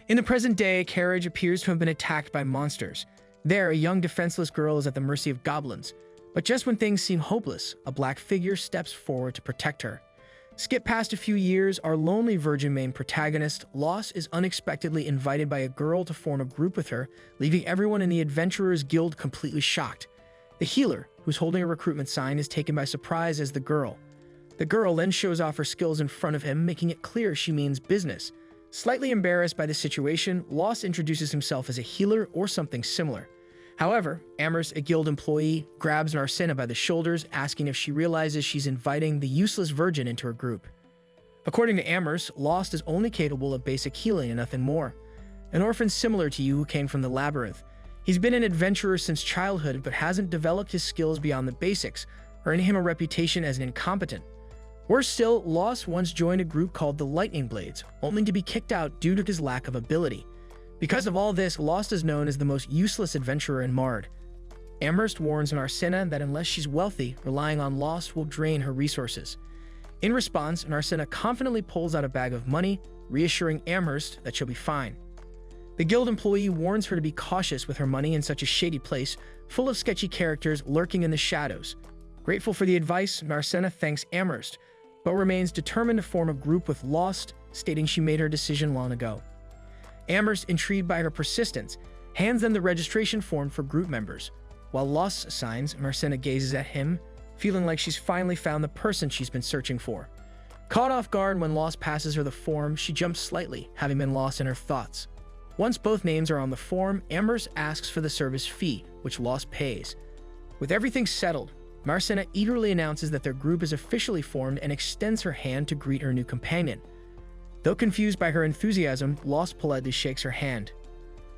In the present day, a carriage appears to have been attacked by monsters. There, a young defenseless girl is at the mercy of goblins. But just when things seem hopeless, a black figure steps forward to protect her. Skip past a few years, our lonely virgin main protagonist, Lost, is unexpectedly invited by a girl to form a group with her, leaving everyone in the Adventurers Guild completely shocked. The healer, who's holding a recruitment sign, is taken by surprise as the girl. The girl then shows off her skills in front of him, making it clear she means business. Slightly embarrassed by the situation, Lost introduces himself as a healer or something similar. However, Amherst, a guild employee, grabs Narcina by the shoulders, asking if she realizes she's inviting the useless virgin into her group. According to Amherst, Lost is only capable of basic healing and nothing more. An orphan similar to you who came from the labyrinth. He's been an adventurer since childhood but hasn't developed his skills beyond the basics, earning him a reputation as an incompetent. Worse still, Lost once joined a group called the Lightning Blades, only to be kicked out due to his lack of ability. Because of all this, Lost is known as the most useless adventurer in Mard. Amherst warns Narcina that unless she's wealthy, relying on Lost will drain her resources. In response, Narcina confidently pulls out a bag of money, reassuring Amherst that she'll be fine. The guild employee warns her to be cautious with her money in such a shady place, full of sketchy characters lurking in the shadows. Grateful for the advice, Narcina thanks Amherst, but remains determined to form a group with Lost, stating she made her decision long ago. Amherst, intrigued by her persistence, hands them the registration form for group members. While Lost signs, Narcina gazes at him, feeling like she's finally found the person she's been searching for. Caught off guard when Lost passes her the form, she jumps slightly, having been lost in her thoughts. Once both names are on the form, Amherst asks for the service fee, which Lost pays. With everything settled, Narcina eagerly announces that their group is officially formed and extends her hand to greet her new companion. Though confused by her enthusiasm, Lost politely shakes her hand.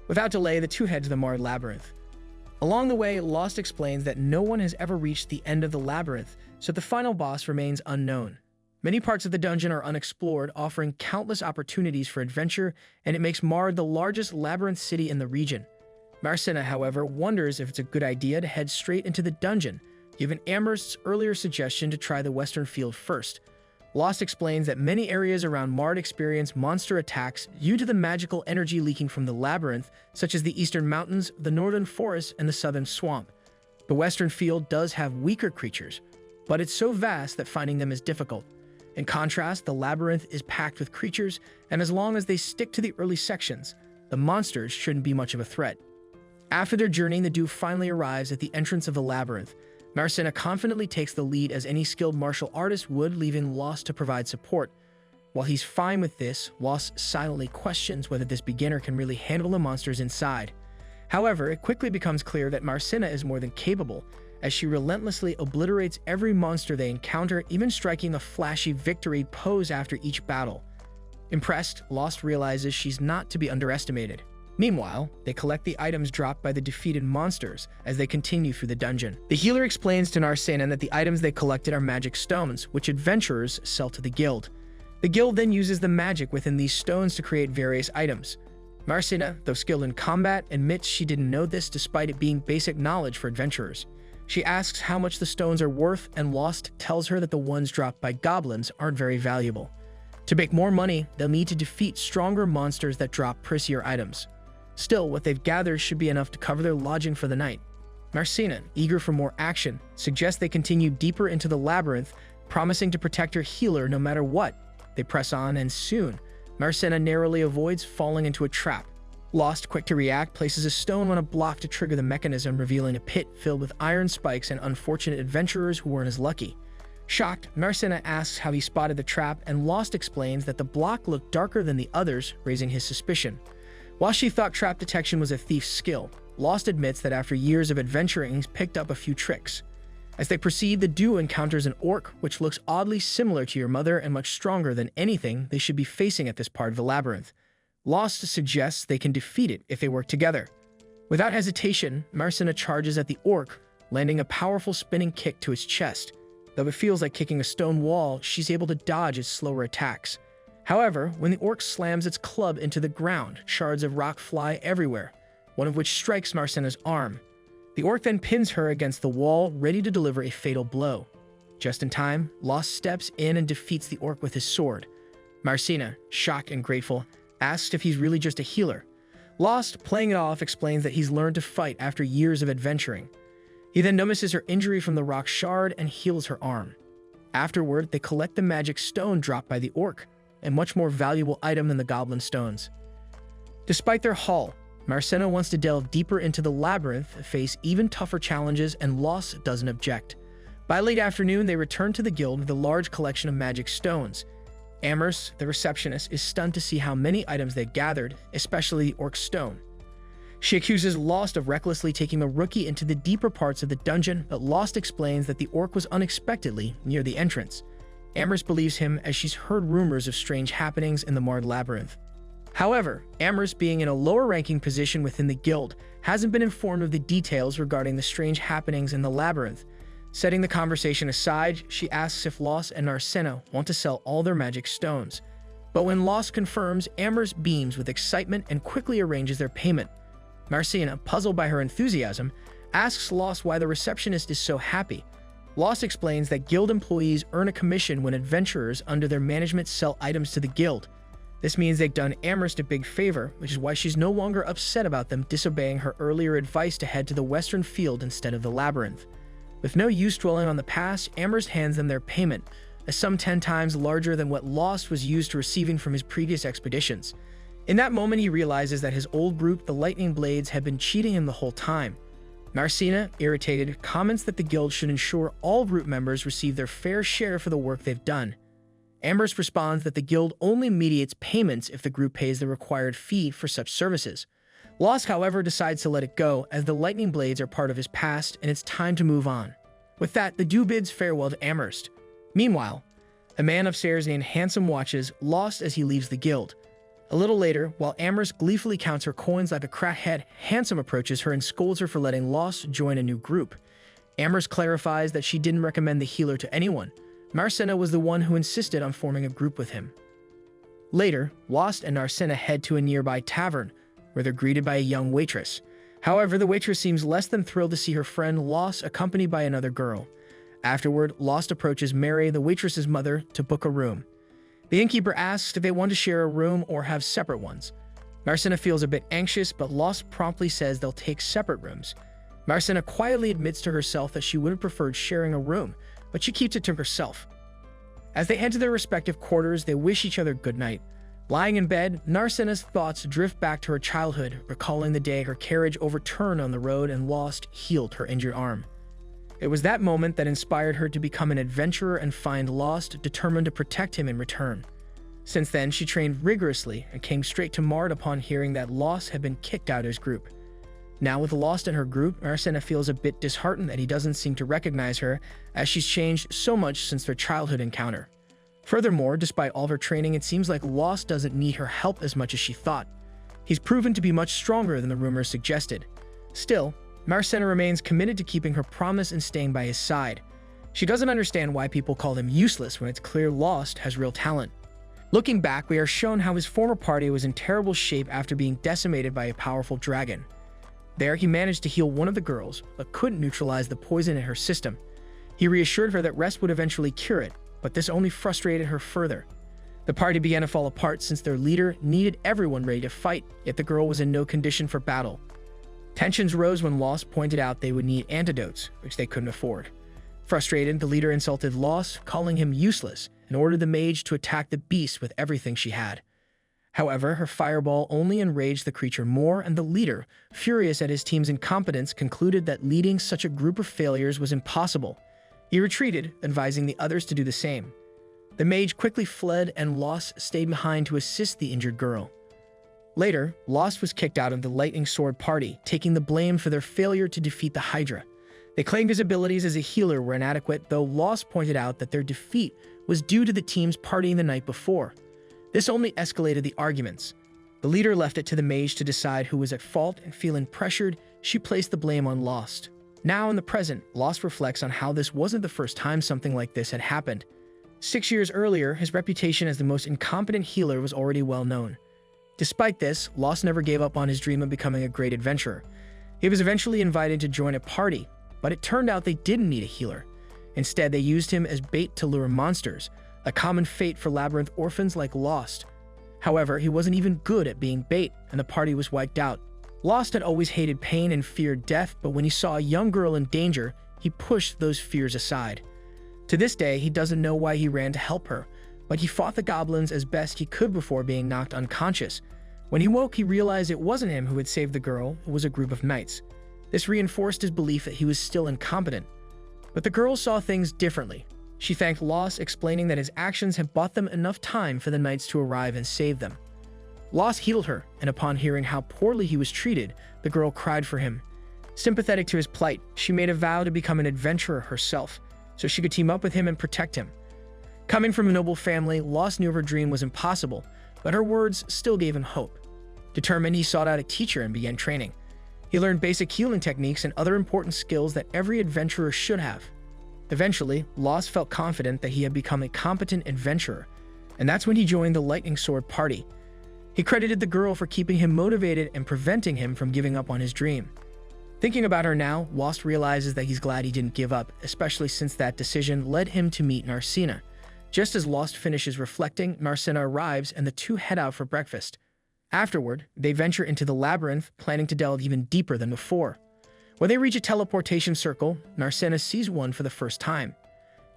Without delay, the two head to the Mard Labyrinth. Along the way, Lost explains that no one has ever reached the end of the labyrinth, so the final boss remains unknown. Many parts of the dungeon are unexplored, offering countless opportunities for adventure, and it makes Mard the largest labyrinth city in the region. Narcina, however, wonders if it's a good idea to head straight into the dungeon, given Amherst's earlier suggestion to try the western field first. Lost explains that many areas around Mard experience monster attacks due to the magical energy leaking from the labyrinth, such as the eastern mountains, the northern forests, and the southern swamp. The western field does have weaker creatures, but it's so vast that finding them is difficult. In contrast, the labyrinth is packed with creatures, and as long as they stick to the early sections, the monsters shouldn't be much of a threat. After their journey, the duo finally arrives at the entrance of the labyrinth. Narcina confidently takes the lead as any skilled martial artist would, leaving Lost to provide support. While he's fine with this, Lost silently questions whether this beginner can really handle the monsters inside. However, it quickly becomes clear that Narcina is more than capable, as she relentlessly obliterates every monster they encounter, even striking a flashy victory pose after each battle. Impressed, Lost realizes she's not to be underestimated. Meanwhile, they collect the items dropped by the defeated monsters as they continue through the dungeon. The healer explains to Narcina that the items they collected are magic stones, which adventurers sell to the guild. The guild then uses the magic within these stones to create various items. Narcina, though skilled in combat, admits she didn't know this despite it being basic knowledge for adventurers. She asks how much the stones are worth, and Lost tells her that the ones dropped by goblins aren't very valuable. To make more money, they'll need to defeat stronger monsters that drop pricier items. Still, what they've gathered should be enough to cover their lodging for the night. Narcina, eager for more action, suggests they continue deeper into the labyrinth, promising to protect her healer no matter what. They press on, and soon, Narcina narrowly avoids falling into a trap. Lost, quick to react, places a stone on a block to trigger the mechanism, revealing a pit filled with iron spikes and unfortunate adventurers who weren't as lucky. Shocked, Narcina asks how he spotted the trap, and Lost explains that the block looked darker than the others, raising his suspicion. While she thought trap detection was a thief's skill, Lost admits that after years of adventuring, he's picked up a few tricks. As they proceed, the duo encounters an orc, which looks oddly similar to your mother and much stronger than anything they should be facing at this part of the labyrinth. Lost suggests they can defeat it if they work together. Without hesitation, Narcina charges at the orc, landing a powerful spinning kick to its chest. Though it feels like kicking a stone wall, she's able to dodge its slower attacks. However, when the orc slams its club into the ground, shards of rock fly everywhere, one of which strikes Narcina's arm. The orc then pins her against the wall, ready to deliver a fatal blow. Just in time, Lost steps in and defeats the orc with his sword. Narcina, shocked and grateful, asks if he's really just a healer. Lost, playing it off, explains that he's learned to fight after years of adventuring. He then notices her injury from the rock shard and heals her arm. Afterward, they collect the magic stone dropped by the orc, a much more valuable item than the goblin stones. Despite their haul, Marcena wants to delve deeper into the labyrinth, face even tougher challenges, and Lost doesn't object. By late afternoon, they return to the guild with a large collection of magic stones. Amherst, the receptionist, is stunned to see how many items they gathered, especially the orc stone. She accuses Lost of recklessly taking the rookie into the deeper parts of the dungeon, but Lost explains that the orc was unexpectedly near the entrance. Amherst believes him as she's heard rumors of strange happenings in the Marred Labyrinth. However, Amherst, being in a lower-ranking position within the guild, hasn't been informed of the details regarding the strange happenings in the labyrinth. Setting the conversation aside, she asks if Lost and Marcena want to sell all their magic stones. But when Lost confirms, Amherst beams with excitement and quickly arranges their payment. Marcena, puzzled by her enthusiasm, asks Lost why the receptionist is so happy. Lost explains that guild employees earn a commission when adventurers under their management sell items to the guild. This means they've done Amherst a big favor, which is why she's no longer upset about them disobeying her earlier advice to head to the western field instead of the labyrinth. With no use dwelling on the past, Amherst hands them their payment, a sum 10 times larger than what Lost was used to receiving from his previous expeditions. In that moment, he realizes that his old group, the Lightning Blades, had been cheating him the whole time. Marcena, irritated, comments that the guild should ensure all group members receive their fair share for the work they've done. Amherst responds that the guild only mediates payments if the group pays the required fee for such services. Lost, however, decides to let it go, as the Lightning Blades are part of his past and it's time to move on. With that, the duo bids farewell to Amherst. Meanwhile, a man upstairs named Handsome watches Lost as he leaves the guild. A little later, while Amherst gleefully counts her coins like a crackhead, Handsome approaches her and scolds her for letting Lost join a new group. Amherst clarifies that she didn't recommend the healer to anyone. Marcena was the one who insisted on forming a group with him. Later, Lost and Marcena head to a nearby tavern, where they're greeted by a young waitress. However, the waitress seems less than thrilled to see her friend Lost accompanied by another girl. Afterward, Lost approaches Mary, the waitress's mother, to book a room. The innkeeper asks if they want to share a room or have separate ones. Marcena feels a bit anxious, but Lost promptly says they'll take separate rooms. Marcena quietly admits to herself that she would have preferred sharing a room, but she keeps it to herself. As they head to their respective quarters, they wish each other good night. Lying in bed, Marcena's thoughts drift back to her childhood, recalling the day her carriage overturned on the road and Lost healed her injured arm. It was that moment that inspired her to become an adventurer and find Lost, determined to protect him in return. Since then, she trained rigorously and came straight to Mard upon hearing that Lost had been kicked out of his group. Now with Lost in her group, Marcena feels a bit disheartened that he doesn't seem to recognize her, as she's changed so much since their childhood encounter. Furthermore, despite all of her training, it seems like Lost doesn't need her help as much as she thought. He's proven to be much stronger than the rumors suggested. Still, Marcena remains committed to keeping her promise and staying by his side. She doesn't understand why people call him useless when it's clear Lost has real talent. Looking back, we are shown how his former party was in terrible shape after being decimated by a powerful dragon. There, he managed to heal one of the girls, but couldn't neutralize the poison in her system. He reassured her that rest would eventually cure it, but this only frustrated her further. The party began to fall apart since their leader needed everyone ready to fight, yet the girl was in no condition for battle. Tensions rose when Lost pointed out they would need antidotes, which they couldn't afford. Frustrated, the leader insulted Lost, calling him useless, and ordered the mage to attack the beast with everything she had. However, her fireball only enraged the creature more, and the leader, furious at his team's incompetence, concluded that leading such a group of failures was impossible. He retreated, advising the others to do the same. The mage quickly fled, and Lost stayed behind to assist the injured girl. Later, Lost was kicked out of the Lightning Sword party, taking the blame for their failure to defeat the Hydra. They claimed his abilities as a healer were inadequate, though Lost pointed out that their defeat was due to the team's partying the night before. This only escalated the arguments. The leader left it to the mage to decide who was at fault, and feeling pressured, she placed the blame on Lost. Now in the present, Lost reflects on how this wasn't the first time something like this had happened. 6 years earlier, his reputation as the most incompetent healer was already well known. Despite this, Lost never gave up on his dream of becoming a great adventurer. He was eventually invited to join a party, but it turned out they didn't need a healer. Instead, they used him as bait to lure monsters, a common fate for labyrinth orphans like Lost. However, he wasn't even good at being bait, and the party was wiped out. Lost had always hated pain and feared death, but when he saw a young girl in danger, he pushed those fears aside. To this day, he doesn't know why he ran to help her, but he fought the goblins as best he could before being knocked unconscious. When he woke, he realized it wasn't him who had saved the girl, it was a group of knights. This reinforced his belief that he was still incompetent. But the girl saw things differently. She thanked Lost, explaining that his actions had bought them enough time for the knights to arrive and save them. Lost healed her, and upon hearing how poorly he was treated, the girl cried for him. Sympathetic to his plight, she made a vow to become an adventurer herself, so she could team up with him and protect him. Coming from a noble family, Lost knew her dream was impossible, but her words still gave him hope. Determined, he sought out a teacher and began training. He learned basic healing techniques and other important skills that every adventurer should have. Eventually, Lost felt confident that he had become a competent adventurer, and that's when he joined the Lightning Sword party. He credited the girl for keeping him motivated and preventing him from giving up on his dream. Thinking about her now, Lost realizes that he's glad he didn't give up, especially since that decision led him to meet Narcina. Just as Lost finishes reflecting, Narcina arrives and the two head out for breakfast. Afterward, they venture into the labyrinth, planning to delve even deeper than before. When they reach a teleportation circle, Narcina sees one for the first time.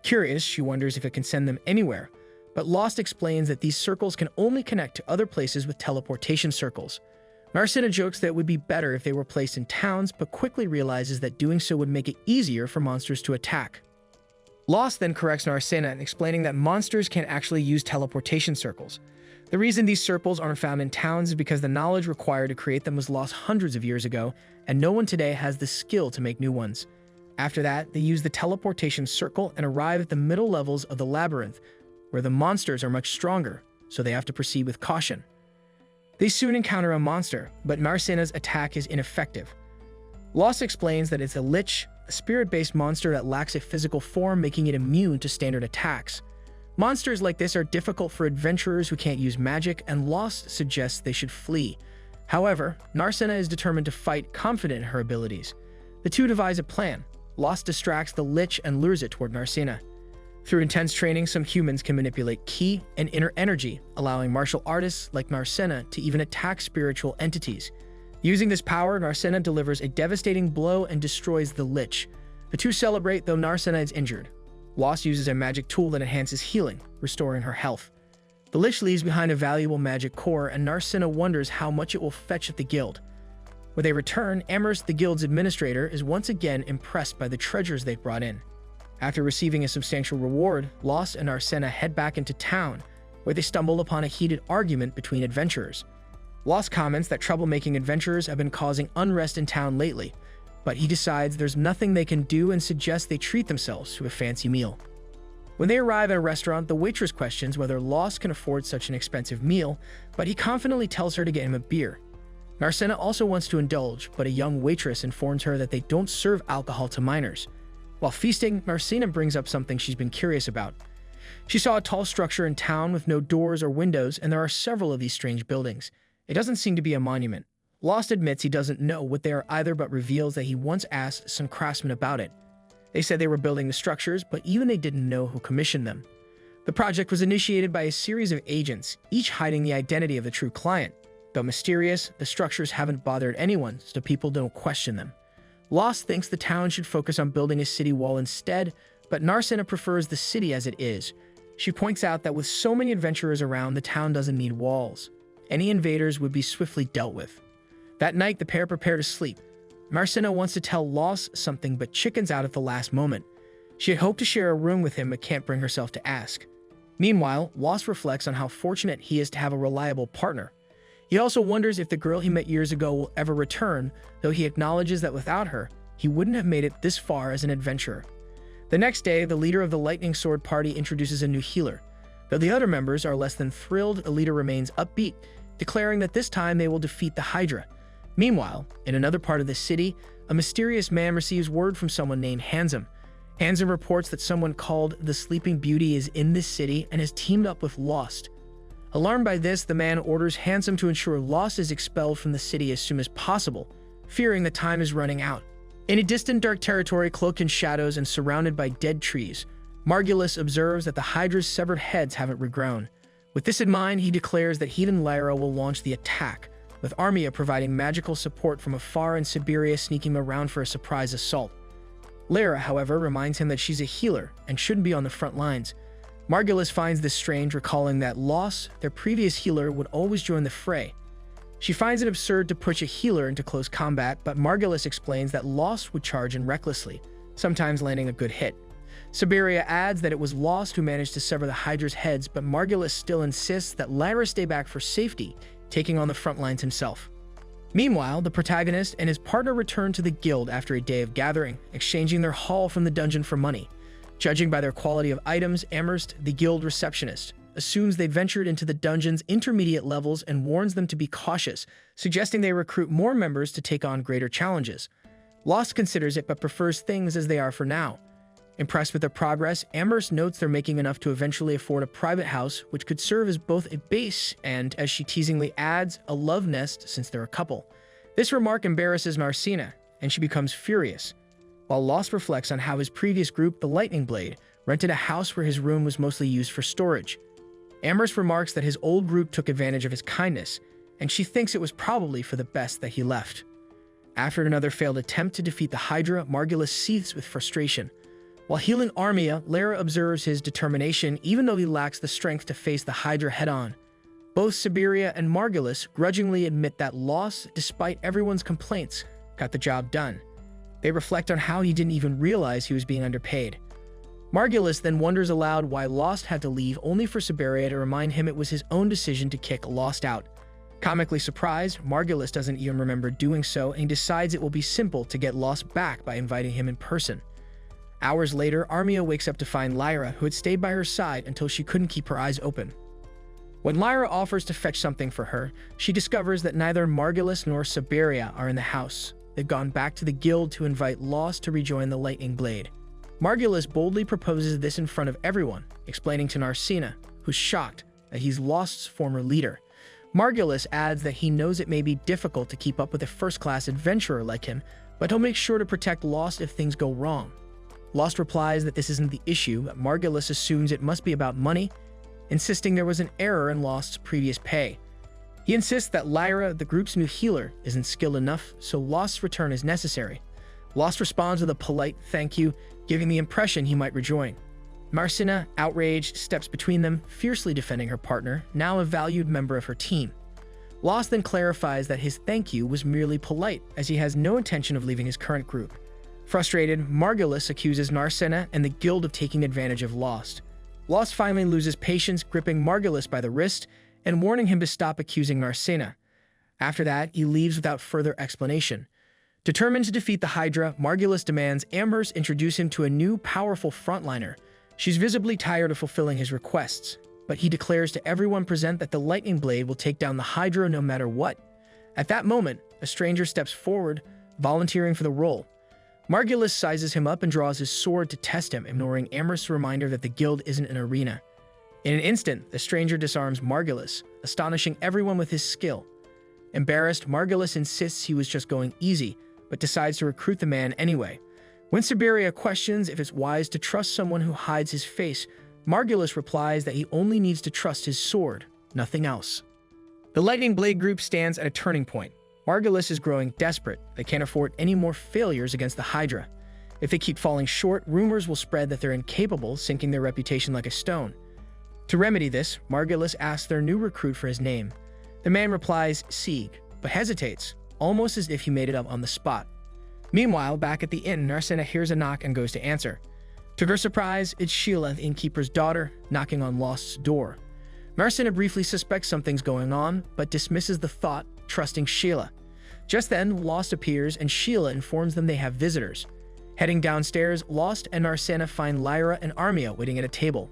Curious, she wonders if it can send them anywhere, but Lost explains that these circles can only connect to other places with teleportation circles. Narcina jokes that it would be better if they were placed in towns, but quickly realizes that doing so would make it easier for monsters to attack. Lost then corrects Narcina, explaining that monsters can't actually use teleportation circles. The reason these circles aren't found in towns is because the knowledge required to create them was lost hundreds of years ago, and no one today has the skill to make new ones. After that, they use the teleportation circle and arrive at the middle levels of the labyrinth, where the monsters are much stronger, so they have to proceed with caution. They soon encounter a monster, but Narcina's attack is ineffective. Lost explains that it's a lich, a spirit-based monster that lacks a physical form, making it immune to standard attacks. Monsters like this are difficult for adventurers who can't use magic, and Lost suggests they should flee. However, Narcina is determined to fight, confident in her abilities. The two devise a plan. Lost distracts the lich and lures it toward Narcina. Through intense training, some humans can manipulate ki and inner energy, allowing martial artists like Narcina to even attack spiritual entities. Using this power, Narcina delivers a devastating blow and destroys the lich. The two celebrate, though Narcina is injured. Lost uses a magic tool that enhances healing, restoring her health. The lich leaves behind a valuable magic core, and Narcina wonders how much it will fetch at the guild. When they return, Amherst, the guild's administrator, is once again impressed by the treasures they've brought in. After receiving a substantial reward, Lost and Narcina head back into town, where they stumble upon a heated argument between adventurers. Lost comments that troublemaking adventurers have been causing unrest in town lately, but he decides there's nothing they can do and suggests they treat themselves to a fancy meal. When they arrive at a restaurant, the waitress questions whether Lost can afford such an expensive meal, but he confidently tells her to get him a beer. Narcina also wants to indulge, but a young waitress informs her that they don't serve alcohol to minors. While feasting, Narcina brings up something she's been curious about. She saw a tall structure in town with no doors or windows, and there are several of these strange buildings. It doesn't seem to be a monument. Lost admits he doesn't know what they are either, but reveals that he once asked some craftsmen about it. They said they were building the structures, but even they didn't know who commissioned them. The project was initiated by a series of agents, each hiding the identity of the true client. Though mysterious, the structures haven't bothered anyone, so people don't question them. Lost thinks the town should focus on building a city wall instead, but Narcina prefers the city as it is. She points out that with so many adventurers around, the town doesn't need walls. Any invaders would be swiftly dealt with. That night, the pair prepare to sleep. Narcina wants to tell Lost something, but chickens out at the last moment. She had hoped to share a room with him, but can't bring herself to ask. Meanwhile, Lost reflects on how fortunate he is to have a reliable partner. He also wonders if the girl he met years ago will ever return, though he acknowledges that without her, he wouldn't have made it this far as an adventurer. The next day, the leader of the Lightning Sword party introduces a new healer. Though the other members are less than thrilled, the leader remains upbeat, declaring that this time they will defeat the Hydra. Meanwhile, in another part of the city, a mysterious man receives word from someone named Handsome. Handsome reports that someone called the Sleeping Beauty is in this city and has teamed up with Lost. Alarmed by this, the man orders Handsome to ensure Lost is expelled from the city as soon as possible, fearing that time is running out. In a distant dark territory cloaked in shadows and surrounded by dead trees, Margulis observes that the Hydra's severed heads haven't regrown. With this in mind, he declares that he and Lyra will launch the attack, with Armia providing magical support from afar and Siberia sneaking around for a surprise assault. Lyra, however, reminds him that she's a healer and shouldn't be on the front lines. Margulis finds this strange, recalling that Los, their previous healer, would always join the fray. She finds it absurd to push a healer into close combat, but Margulis explains that Los would charge in recklessly, sometimes landing a good hit. Siberia adds that it was Lost who managed to sever the Hydra's heads, but Margulis still insists that Lyra stay back for safety, taking on the front lines himself. Meanwhile, the protagonist and his partner return to the guild after a day of gathering, exchanging their haul from the dungeon for money. Judging by their quality of items, Amherst, the guild receptionist, assumes they've ventured into the dungeon's intermediate levels and warns them to be cautious, suggesting they recruit more members to take on greater challenges. Lost considers it but prefers things as they are for now. Impressed with their progress, Amherst notes they're making enough to eventually afford a private house, which could serve as both a base and, as she teasingly adds, a love nest since they're a couple. This remark embarrasses Narcina, and she becomes furious, while Lost reflects on how his previous group, the Lightning Blade, rented a house where his room was mostly used for storage. Amherst remarks that his old group took advantage of his kindness, and she thinks it was probably for the best that he left. After another failed attempt to defeat the Hydra, Margulis seethes with frustration. While healing Armia, Lyra observes his determination even though he lacks the strength to face the Hydra head-on. Both Siberia and Margulis grudgingly admit that Loss, despite everyone's complaints, got the job done. They reflect on how he didn't even realize he was being underpaid. Margulis then wonders aloud why Lost had to leave, only for Siberia to remind him it was his own decision to kick Lost out. Comically surprised, Margulis doesn't even remember doing so and decides it will be simple to get Lost back by inviting him in person. Hours later, Armia wakes up to find Lyra, who had stayed by her side until she couldn't keep her eyes open. When Lyra offers to fetch something for her, she discovers that neither Margulis nor Siberia are in the house. They've gone back to the guild to invite Lost to rejoin the Lightning Blade. Margulis boldly proposes this in front of everyone, explaining to Narcina, who's shocked that he's Lost's former leader. Margulis adds that he knows it may be difficult to keep up with a first-class adventurer like him, but he'll make sure to protect Lost if things go wrong. Lost replies that this isn't the issue, but Margulis assumes it must be about money, insisting there was an error in Lost's previous pay. He insists that Lyra, the group's new healer, isn't skilled enough, so Lost's return is necessary. Lost responds with a polite thank you, giving the impression he might rejoin. Narcina, outraged, steps between them, fiercely defending her partner, now a valued member of her team. Lost then clarifies that his thank you was merely polite, as he has no intention of leaving his current group. Frustrated, Margulis accuses Narcina and the guild of taking advantage of Lost. Lost finally loses patience, gripping Margulis by the wrist and warning him to stop accusing Narcina. After that, he leaves without further explanation. Determined to defeat the Hydra, Margulis demands Amherst introduce him to a new, powerful frontliner. She's visibly tired of fulfilling his requests, but he declares to everyone present that the Lightning Blade will take down the Hydra no matter what. At that moment, a stranger steps forward, volunteering for the role. Margulis sizes him up and draws his sword to test him, ignoring Amherst's reminder that the guild isn't an arena. In an instant, the stranger disarms Margulis, astonishing everyone with his skill. Embarrassed, Margulis insists he was just going easy, but decides to recruit the man anyway. When Siberia questions if it's wise to trust someone who hides his face, Margulis replies that he only needs to trust his sword, nothing else. The Lightning Blade group stands at a turning point. Margulis is growing desperate. They can't afford any more failures against the Hydra. If they keep falling short, rumors will spread that they're incapable, sinking their reputation like a stone. To remedy this, Margulis asks their new recruit for his name. The man replies, Sieg, but hesitates, almost as if he made it up on the spot. Meanwhile, back at the inn, Narcina hears a knock and goes to answer. To her surprise, it's Sheila, the innkeeper's daughter, knocking on Lost's door. Narcina briefly suspects something's going on, but dismisses the thought, trusting Sheila. Just then, Lost appears and Sheila informs them they have visitors. Heading downstairs, Lost and Narcina find Lyra and Armia waiting at a table.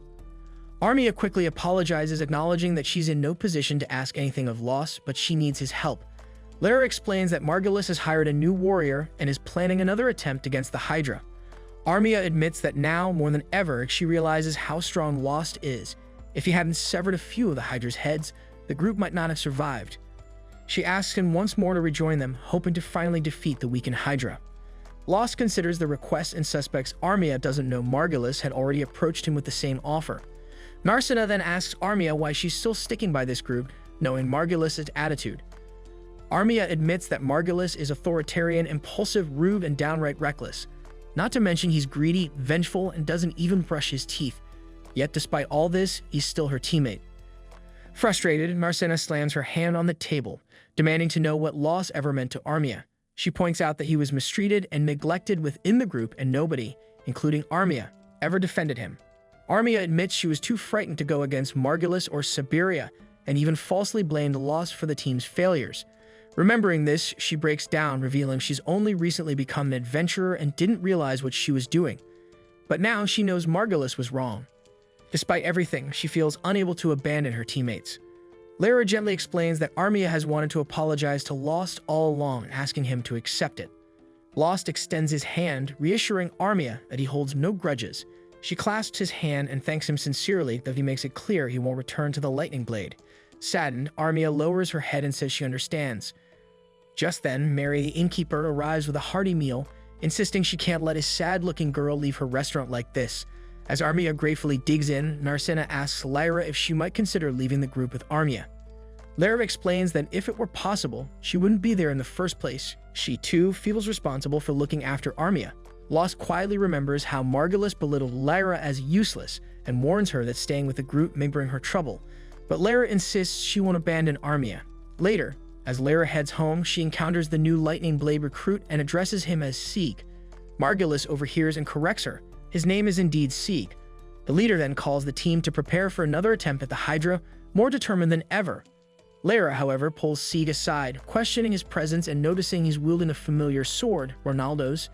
Armia quickly apologizes, acknowledging that she's in no position to ask anything of Lost, but she needs his help. Lyra explains that Margulis has hired a new warrior and is planning another attempt against the Hydra. Armia admits that now, more than ever, she realizes how strong Lost is. If he hadn't severed a few of the Hydra's heads, the group might not have survived. She asks him once more to rejoin them, hoping to finally defeat the weakened Hydra. Lost considers the request and suspects Armia doesn't know Margulis had already approached him with the same offer. Narcina then asks Armia why she's still sticking by this group, knowing Margulis's attitude. Armia admits that Margulis is authoritarian, impulsive, rude, and downright reckless. Not to mention he's greedy, vengeful, and doesn't even brush his teeth. Yet despite all this, he's still her teammate. Frustrated, Narcina slams her hand on the table, demanding to know what loss ever meant to Armia. She points out that he was mistreated and neglected within the group, and nobody, including Armia, ever defended him. Armia admits she was too frightened to go against Margulis or Siberia, and even falsely blamed Loss for the team's failures. Remembering this, she breaks down, revealing she's only recently become an adventurer and didn't realize what she was doing. But now she knows Margulis was wrong. Despite everything, she feels unable to abandon her teammates. Lara gently explains that Armia has wanted to apologize to Lost all along, asking him to accept it. Lost extends his hand, reassuring Armia that he holds no grudges. She clasps his hand and thanks him sincerely, though he makes it clear he won't return to the lightning blade. Saddened, Armia lowers her head and says she understands. Just then, Mary the innkeeper arrives with a hearty meal, insisting she can't let a sad-looking girl leave her restaurant like this. As Armia gratefully digs in, Narcina asks Lyra if she might consider leaving the group with Armia. Lyra explains that if it were possible, she wouldn't be there in the first place. She, too, feels responsible for looking after Armia. Lost quietly remembers how Margulis belittled Lyra as useless and warns her that staying with the group may bring her trouble. But Lyra insists she won't abandon Armia. Later, as Lyra heads home, she encounters the new Lightning Blade recruit and addresses him as Sieg. Margulis overhears and corrects her. His name is indeed Sieg. The leader then calls the team to prepare for another attempt at the Hydra, more determined than ever. Lyra, however, pulls Sieg aside, questioning his presence and noticing he's wielding a familiar sword, Ronaldo's.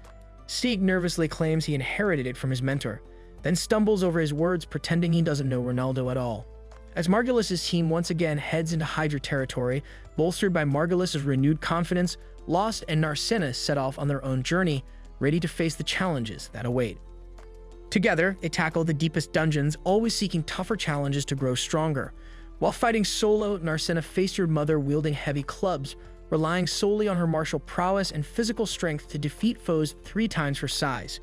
Sieg nervously claims he inherited it from his mentor, then stumbles over his words, pretending he doesn't know Ronaldo at all. As Margulis' team once again heads into Hydra territory, bolstered by Margulis' renewed confidence, Lost and Narcina set off on their own journey, ready to face the challenges that await. Together, they tackle the deepest dungeons, always seeking tougher challenges to grow stronger. While fighting solo, Narcina faced her mother wielding heavy clubs, relying solely on her martial prowess and physical strength to defeat foes 3 times her size.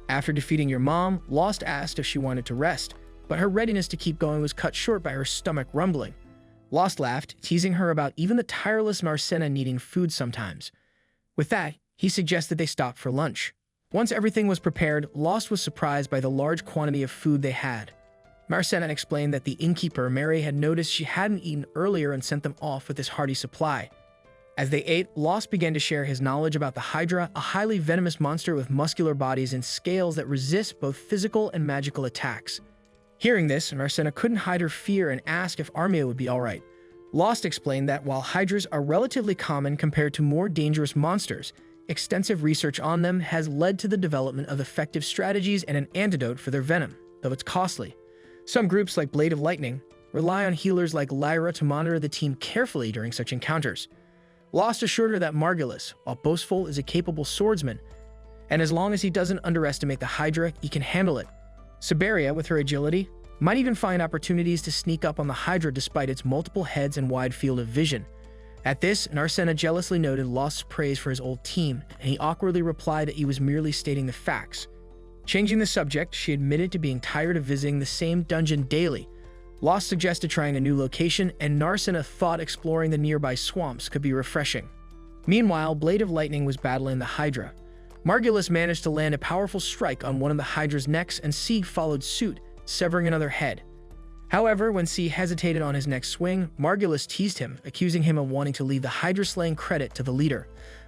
After defeating your mom, Lost asked if she wanted to rest, but her readiness to keep going was cut short by her stomach rumbling. Lost laughed, teasing her about even the tireless Narcina needing food sometimes. With that, he suggested they stop for lunch. Once everything was prepared, Lost was surprised by the large quantity of food they had. Narcina explained that the innkeeper, Mary, had noticed she hadn't eaten earlier and sent them off with this hearty supply. As they ate, Lost began to share his knowledge about the Hydra, a highly venomous monster with muscular bodies and scales that resist both physical and magical attacks. Hearing this, Narcina couldn't hide her fear and asked if Armia would be alright. Lost explained that while Hydras are relatively common compared to more dangerous monsters, extensive research on them has led to the development of effective strategies and an antidote for their venom, though it's costly. Some groups, like Blade of Lightning, rely on healers like Lyra to monitor the team carefully during such encounters. Lost assured her that Margulis, while boastful, is a capable swordsman, and as long as he doesn't underestimate the Hydra, he can handle it. Siberia, with her agility, might even find opportunities to sneak up on the Hydra despite its multiple heads and wide field of vision. At this, Narcina jealously noted Lost's praise for his old team, and he awkwardly replied that he was merely stating the facts. Changing the subject, she admitted to being tired of visiting the same dungeon daily. Lost suggested trying a new location, and Narcina thought exploring the nearby swamps could be refreshing. Meanwhile, Blade of Lightning was battling the Hydra. Margulis managed to land a powerful strike on one of the Hydra's necks, and Sieg followed suit, severing another head. However, when Sieg hesitated on his next swing, Margulis teased him, accusing him of wanting to leave the Hydra-slaying credit to the leader.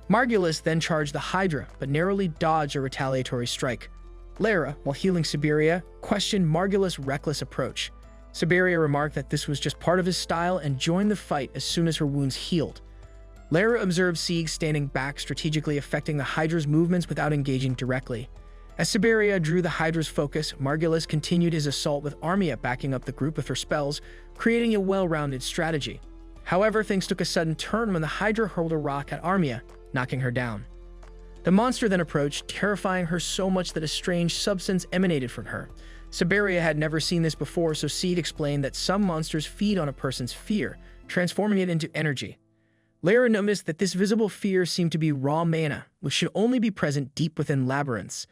Margulis then charged the Hydra, but narrowly dodged a retaliatory strike. Lara, while healing Siberia, questioned Margulis' reckless approach. Siberia remarked that this was just part of his style and joined the fight as soon as her wounds healed. Lara observed Sieg standing back, strategically affecting the Hydra's movements without engaging directly. As Siberia drew the Hydra's focus, Margulis continued his assault with Armia backing up the group with her spells, creating a well-rounded strategy. However, things took a sudden turn when the Hydra hurled a rock at Armia, knocking her down. The monster then approached, terrifying her so much that a strange substance emanated from her. Siberia had never seen this before, so Sieg explained that some monsters feed on a person's fear, transforming it into energy. Lara noticed that this visible fear seemed to be raw mana, which should only be present deep within labyrinths.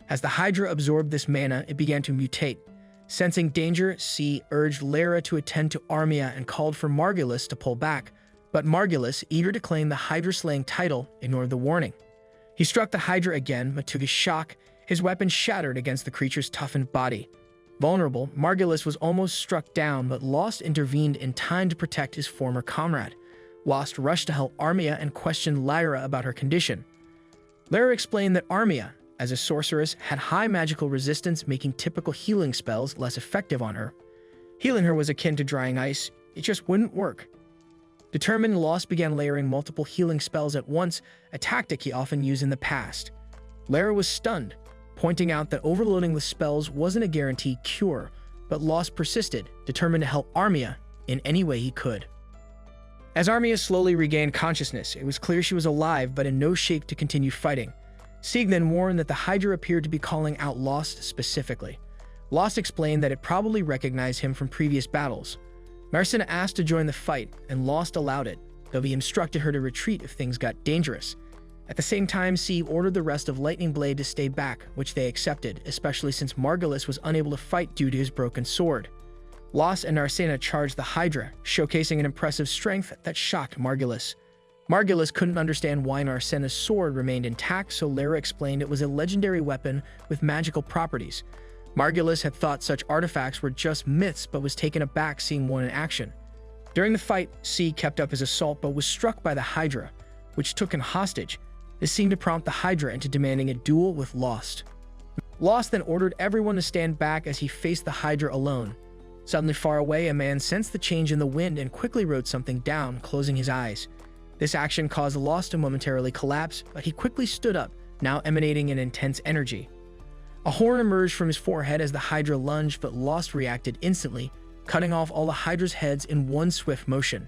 As the Hydra absorbed this mana, it began to mutate. Sensing danger, C urged Lara to attend to Armia and called for Margulis to pull back, but Margulis, eager to claim the Hydra-slaying title, ignored the warning. He struck the Hydra again, but to his shock, his weapon shattered against the creature's toughened body. Vulnerable, Margulis was almost struck down, but Lost intervened in time to protect his former comrade. Lost rushed to help Armia and questioned Lyra about her condition. Lyra explained that Armia, as a sorceress, had high magical resistance, making typical healing spells less effective on her. Healing her was akin to drying ice, it just wouldn't work. Determined, Lost began layering multiple healing spells at once, a tactic he often used in the past. Lyra was stunned, pointing out that overloading with spells wasn't a guaranteed cure, but Lost persisted, determined to help Armia in any way he could. As Armia slowly regained consciousness, it was clear she was alive but in no shape to continue fighting. Sieg then warned that the Hydra appeared to be calling out Lost specifically. Lost explained that it probably recognized him from previous battles. Marcina asked to join the fight, and Lost allowed it, though he instructed her to retreat if things got dangerous. At the same time, Sieg ordered the rest of Lightning Blade to stay back, which they accepted, especially since Margulis was unable to fight due to his broken sword. Lost and Marcina charged the Hydra, showcasing an impressive strength that shocked Margulis. Margulis couldn't understand why Marcina's sword remained intact, so Lara explained it was a legendary weapon with magical properties. Margulis had thought such artifacts were just myths, but was taken aback seeing one in action. During the fight, C kept up his assault but was struck by the Hydra, which took him hostage. This seemed to prompt the Hydra into demanding a duel with Lost. Lost then ordered everyone to stand back as he faced the Hydra alone. Suddenly far away, a man sensed the change in the wind and quickly wrote something down, closing his eyes. This action caused Lost to momentarily collapse, but he quickly stood up, now emanating an intense energy. A horn emerged from his forehead as the Hydra lunged, but Lost reacted instantly, cutting off all the Hydra's heads in one swift motion.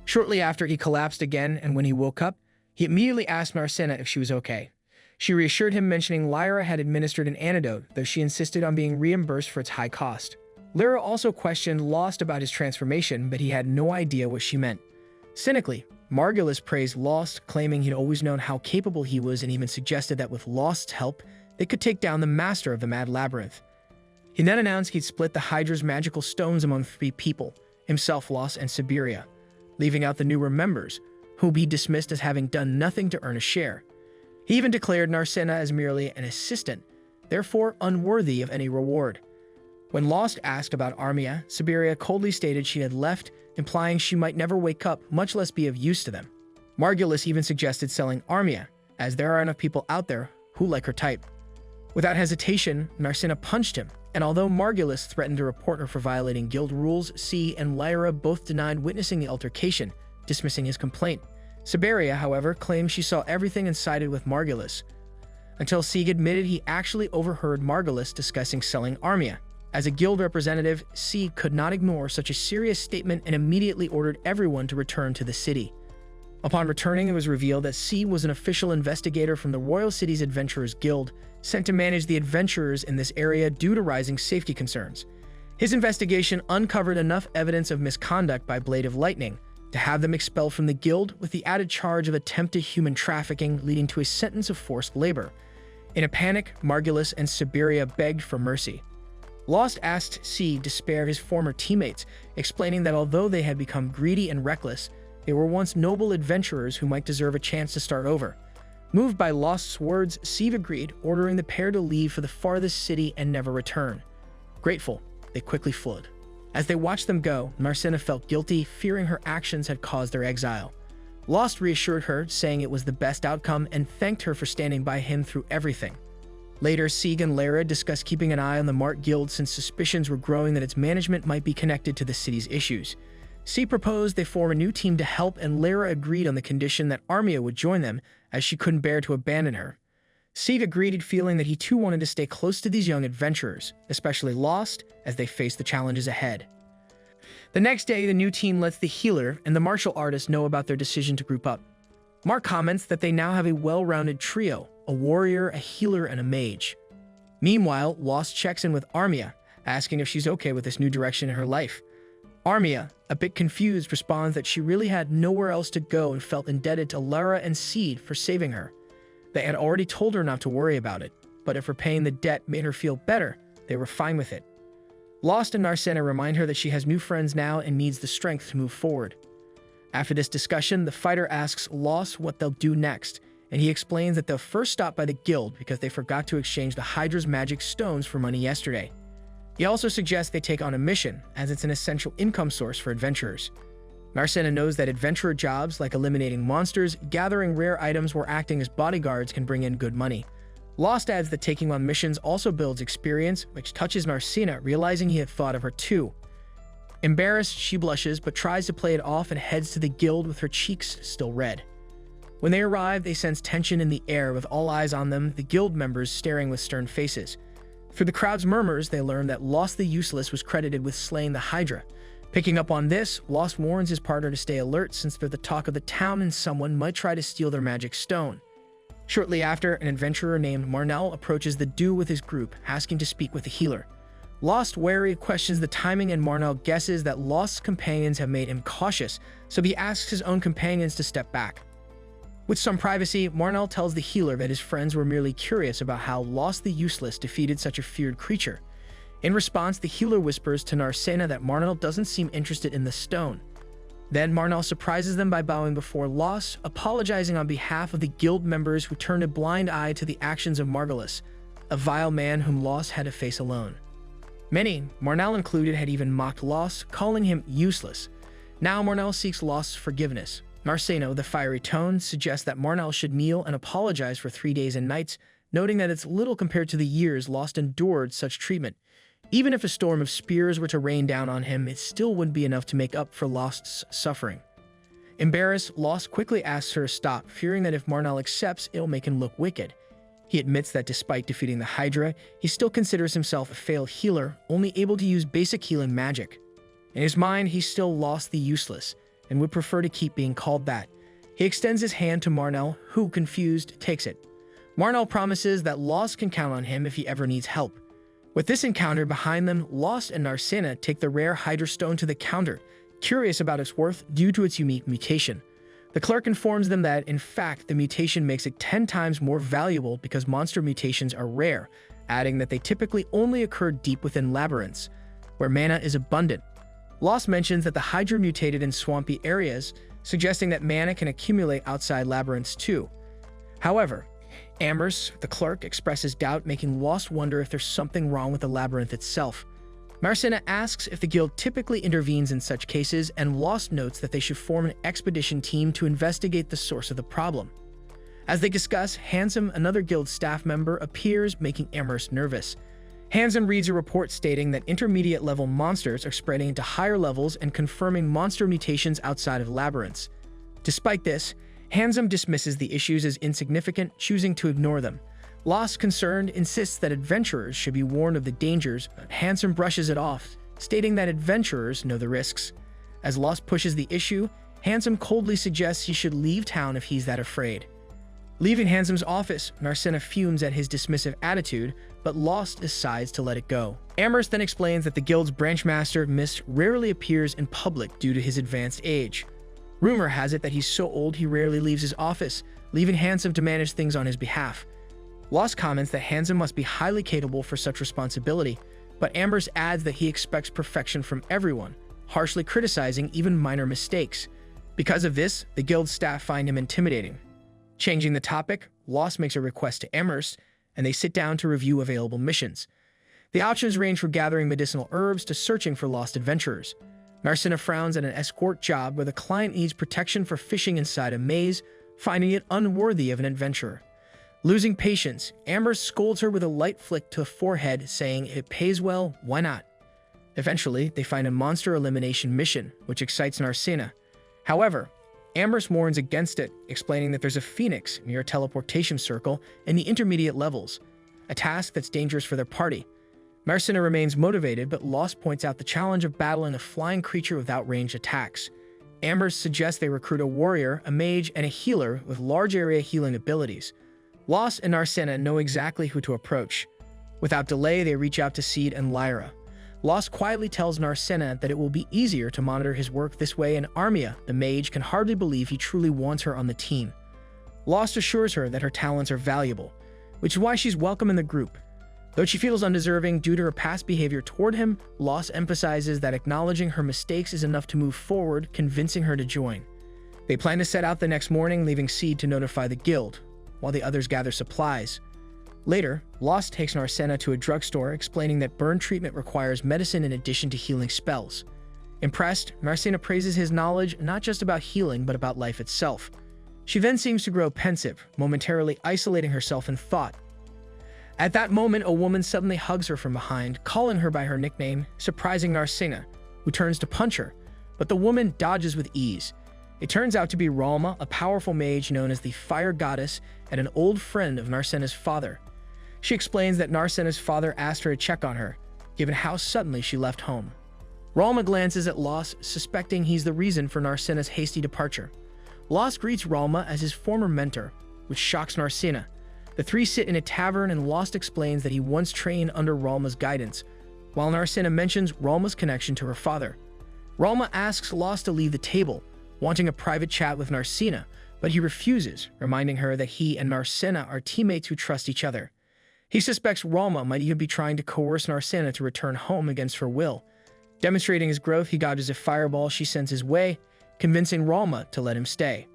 Shortly after, he collapsed again, and when he woke up, he immediately asked Marcina if she was okay. She reassured him, mentioning Lyra had administered an antidote, though she insisted on being reimbursed for its high cost. Lyra also questioned Lost about his transformation, but he had no idea what she meant. Cynically, Margulis praised Lost, claiming he'd always known how capable he was and even suggested that with Lost's help, they could take down the master of the Mad Labyrinth. He then announced he'd split the Hydra's magical stones among 3 people, himself, Lost, and Siberia, leaving out the newer members, whom he dismissed as having done nothing to earn a share. He even declared Marcina as merely an assistant, therefore unworthy of any reward. When Lost asked about Armia, Siberia coldly stated she had left, implying she might never wake up, much less be of use to them. Margulis even suggested selling Armia, as there are enough people out there who like her type. Without hesitation, Marcina punched him, and although Margulis threatened to report her for violating guild rules, C and Lyra both denied witnessing the altercation, dismissing his complaint. Siberia, however, claimed she saw everything and sided with Margulis, until Sieg admitted he actually overheard Margulis discussing selling Armia. As a guild representative, Sieg could not ignore such a serious statement and immediately ordered everyone to return to the city. Upon returning, it was revealed that Sieg was an official investigator from the Royal City's Adventurers Guild, sent to manage the adventurers in this area due to rising safety concerns. His investigation uncovered enough evidence of misconduct by Blade of Lightning to have them expelled from the guild, with the added charge of attempted human trafficking leading to a sentence of forced labor. In a panic, Margulis and Siberia begged for mercy. Lost asked Sieg to spare his former teammates, explaining that although they had become greedy and reckless, they were once noble adventurers who might deserve a chance to start over. Moved by Lost's words, Sieg agreed, ordering the pair to leave for the farthest city and never return. Grateful, they quickly fled. As they watched them go, Marcina felt guilty, fearing her actions had caused their exile. Lost reassured her, saying it was the best outcome, and thanked her for standing by him through everything. Later, Sieg and Lara discussed keeping an eye on the Mart Guild since suspicions were growing that its management might be connected to the city's issues. Sieg proposed they form a new team to help, and Lara agreed on the condition that Armia would join them, as she couldn't bear to abandon her. Sieg agreed, feeling that he too wanted to stay close to these young adventurers, especially Lost, as they faced the challenges ahead. The next day, the new team lets the healer and the martial artist know about their decision to group up. Mark comments that they now have a well-rounded trio, a warrior, a healer, and a mage. Meanwhile, Lost checks in with Armia, asking if she's okay with this new direction in her life. Armia, a bit confused, responds that she really had nowhere else to go and felt indebted to Lara and Seed for saving her. They had already told her not to worry about it, but if repaying the debt made her feel better, they were fine with it. Lost and Narcena remind her that she has new friends now and needs the strength to move forward. After this discussion, the fighter asks Lost what they'll do next, and he explains that they'll first stop by the guild because they forgot to exchange the Hydra's magic stones for money yesterday. He also suggests they take on a mission, as it's an essential income source for adventurers. Narcena knows that adventurer jobs like eliminating monsters, gathering rare items, or acting as bodyguards can bring in good money. Lost adds that taking on missions also builds experience, which touches Narcena, realizing he had thought of her too. Embarrassed, she blushes but tries to play it off and heads to the guild with her cheeks still red. When they arrive, they sense tension in the air with all eyes on them, the guild members staring with stern faces. Through the crowd's murmurs, they learn that Lost the Useless was credited with slaying the Hydra. Picking up on this, Lost warns his partner to stay alert since they're the talk of the town and someone might try to steal their magic stone. Shortly after, an adventurer named Marnell approaches the Dew with his group, asking to speak with the healer. Lost, wary, questions the timing, and Marnell guesses that Lost's companions have made him cautious, so he asks his own companions to step back. With some privacy, Marnell tells the healer that his friends were merely curious about how Lost the Useless defeated such a feared creature. In response, the healer whispers to Narcena that Marnell doesn't seem interested in the stone. Then Marnell surprises them by bowing before Lost, apologizing on behalf of the guild members who turned a blind eye to the actions of Margulis, a vile man whom Lost had to face alone. Many, Marnell included, had even mocked Lost, calling him useless. Now Marnell seeks Lost's forgiveness. Narcena, the fiery tone, suggests that Marnell should kneel and apologize for 3 days and nights, noting that it's little compared to the years Lost endured such treatment. Even if a storm of spears were to rain down on him, it still wouldn't be enough to make up for Lost's suffering. Embarrassed, Lost quickly asks her to stop, fearing that if Marnell accepts, it'll make him look wicked. He admits that despite defeating the Hydra, he still considers himself a failed healer, only able to use basic healing magic. In his mind, he's still Lost the Useless, and would prefer to keep being called that. He extends his hand to Marnell, who, confused, takes it. Marnell promises that Lost can count on him if he ever needs help. With this encounter behind them, Lost and Narcena take the rare Hydra stone to the counter, curious about its worth due to its unique mutation. The clerk informs them that, in fact, the mutation makes it 10 times more valuable because monster mutations are rare, adding that they typically only occur deep within labyrinths, where mana is abundant. Lost mentions that the Hydra mutated in swampy areas, suggesting that mana can accumulate outside labyrinths too. However, Amherst, the clerk, expresses doubt, making Lost wonder if there's something wrong with the labyrinth itself. Narcena asks if the guild typically intervenes in such cases, and Lost notes that they should form an expedition team to investigate the source of the problem. As they discuss, Handsome, another guild staff member, appears, making Amherst nervous. Handsome reads a report stating that intermediate-level monsters are spreading into higher levels and confirming monster mutations outside of labyrinths. Despite this, Handsome dismisses the issues as insignificant, choosing to ignore them. Lost, concerned, insists that adventurers should be warned of the dangers, but Handsome brushes it off, stating that adventurers know the risks. As Lost pushes the issue, Handsome coldly suggests he should leave town if he's that afraid. Leaving Handsome's office, Narcena fumes at his dismissive attitude, but Lost decides to let it go. Amherst then explains that the guild's branchmaster, Mist, rarely appears in public due to his advanced age. Rumor has it that he's so old he rarely leaves his office, leaving Handsome to manage things on his behalf. Lost comments that Handsome must be highly capable for such responsibility, but Amherst adds that he expects perfection from everyone, harshly criticizing even minor mistakes. Because of this, the guild staff find him intimidating. Changing the topic, Lost makes a request to Amherst, and they sit down to review available missions. The options range from gathering medicinal herbs to searching for lost adventurers. Narcena frowns at an escort job where the client needs protection for fishing inside a maze, finding it unworthy of an adventurer. Losing patience, Amherst scolds her with a light flick to the forehead, saying, "It pays well, why not?" Eventually, they find a monster elimination mission, which excites Narcena. However, Amherst warns against it, explaining that there's a phoenix near a teleportation circle in the intermediate levels, a task that's dangerous for their party. Narcena remains motivated, but Lost points out the challenge of battling a flying creature without ranged attacks. Amherst suggests they recruit a warrior, a mage, and a healer with large area healing abilities. Lost and Narcena know exactly who to approach. Without delay, they reach out to Seed and Lyra. Lost quietly tells Narcena that it will be easier to monitor his work this way, and Armia, the mage, can hardly believe he truly wants her on the team. Lost assures her that her talents are valuable, which is why she's welcome in the group. Though she feels undeserving due to her past behavior toward him, Lost emphasizes that acknowledging her mistakes is enough to move forward, convincing her to join. They plan to set out the next morning, leaving Seed to notify the guild, while the others gather supplies. Later, Lost takes Narcena to a drugstore, explaining that burn treatment requires medicine in addition to healing spells. Impressed, Narcena praises his knowledge not just about healing, but about life itself. She then seems to grow pensive, momentarily isolating herself in thought. At that moment, a woman suddenly hugs her from behind, calling her by her nickname, surprising Narcena, who turns to punch her, but the woman dodges with ease. It turns out to be Ralma, a powerful mage known as the Fire Goddess and an old friend of Narcena's father. She explains that Narcena's father asked her to check on her, given how suddenly she left home. Ralma glances at Lost, suspecting he's the reason for Narcena's hasty departure. Lost greets Ralma as his former mentor, which shocks Narcena. The three sit in a tavern and Lost explains that he once trained under Ralma's guidance, while Narcena mentions Ralma's connection to her father. Ralma asks Lost to leave the table, wanting a private chat with Narcena, but he refuses, reminding her that he and Narcena are teammates who trust each other. He suspects Ralma might even be trying to coerce Narcena to return home against her will. Demonstrating his growth, he dodges a fireball she sends his way, convincing Ralma to let him stay.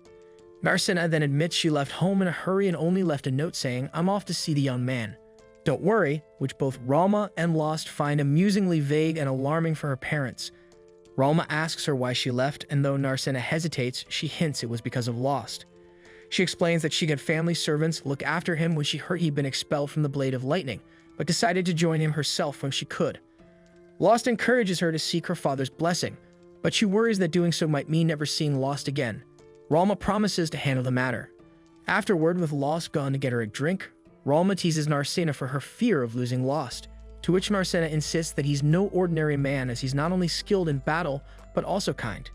Narcena then admits she left home in a hurry and only left a note saying, "I'm off to see the young man. Don't worry," which both Ralma and Lost find amusingly vague and alarming for her parents. Ralma asks her why she left, and though Narcena hesitates, she hints it was because of Lost. She explains that she had family servants look after him when she heard he'd been expelled from the Blade of Lightning, but decided to join him herself when she could. Lost encourages her to seek her father's blessing, but she worries that doing so might mean never seeing Lost again. Ralma promises to handle the matter. Afterward, with Lost gone to get her a drink, Ralma teases Narcena for her fear of losing Lost, to which Narcena insists that he's no ordinary man as he's not only skilled in battle, but also kind.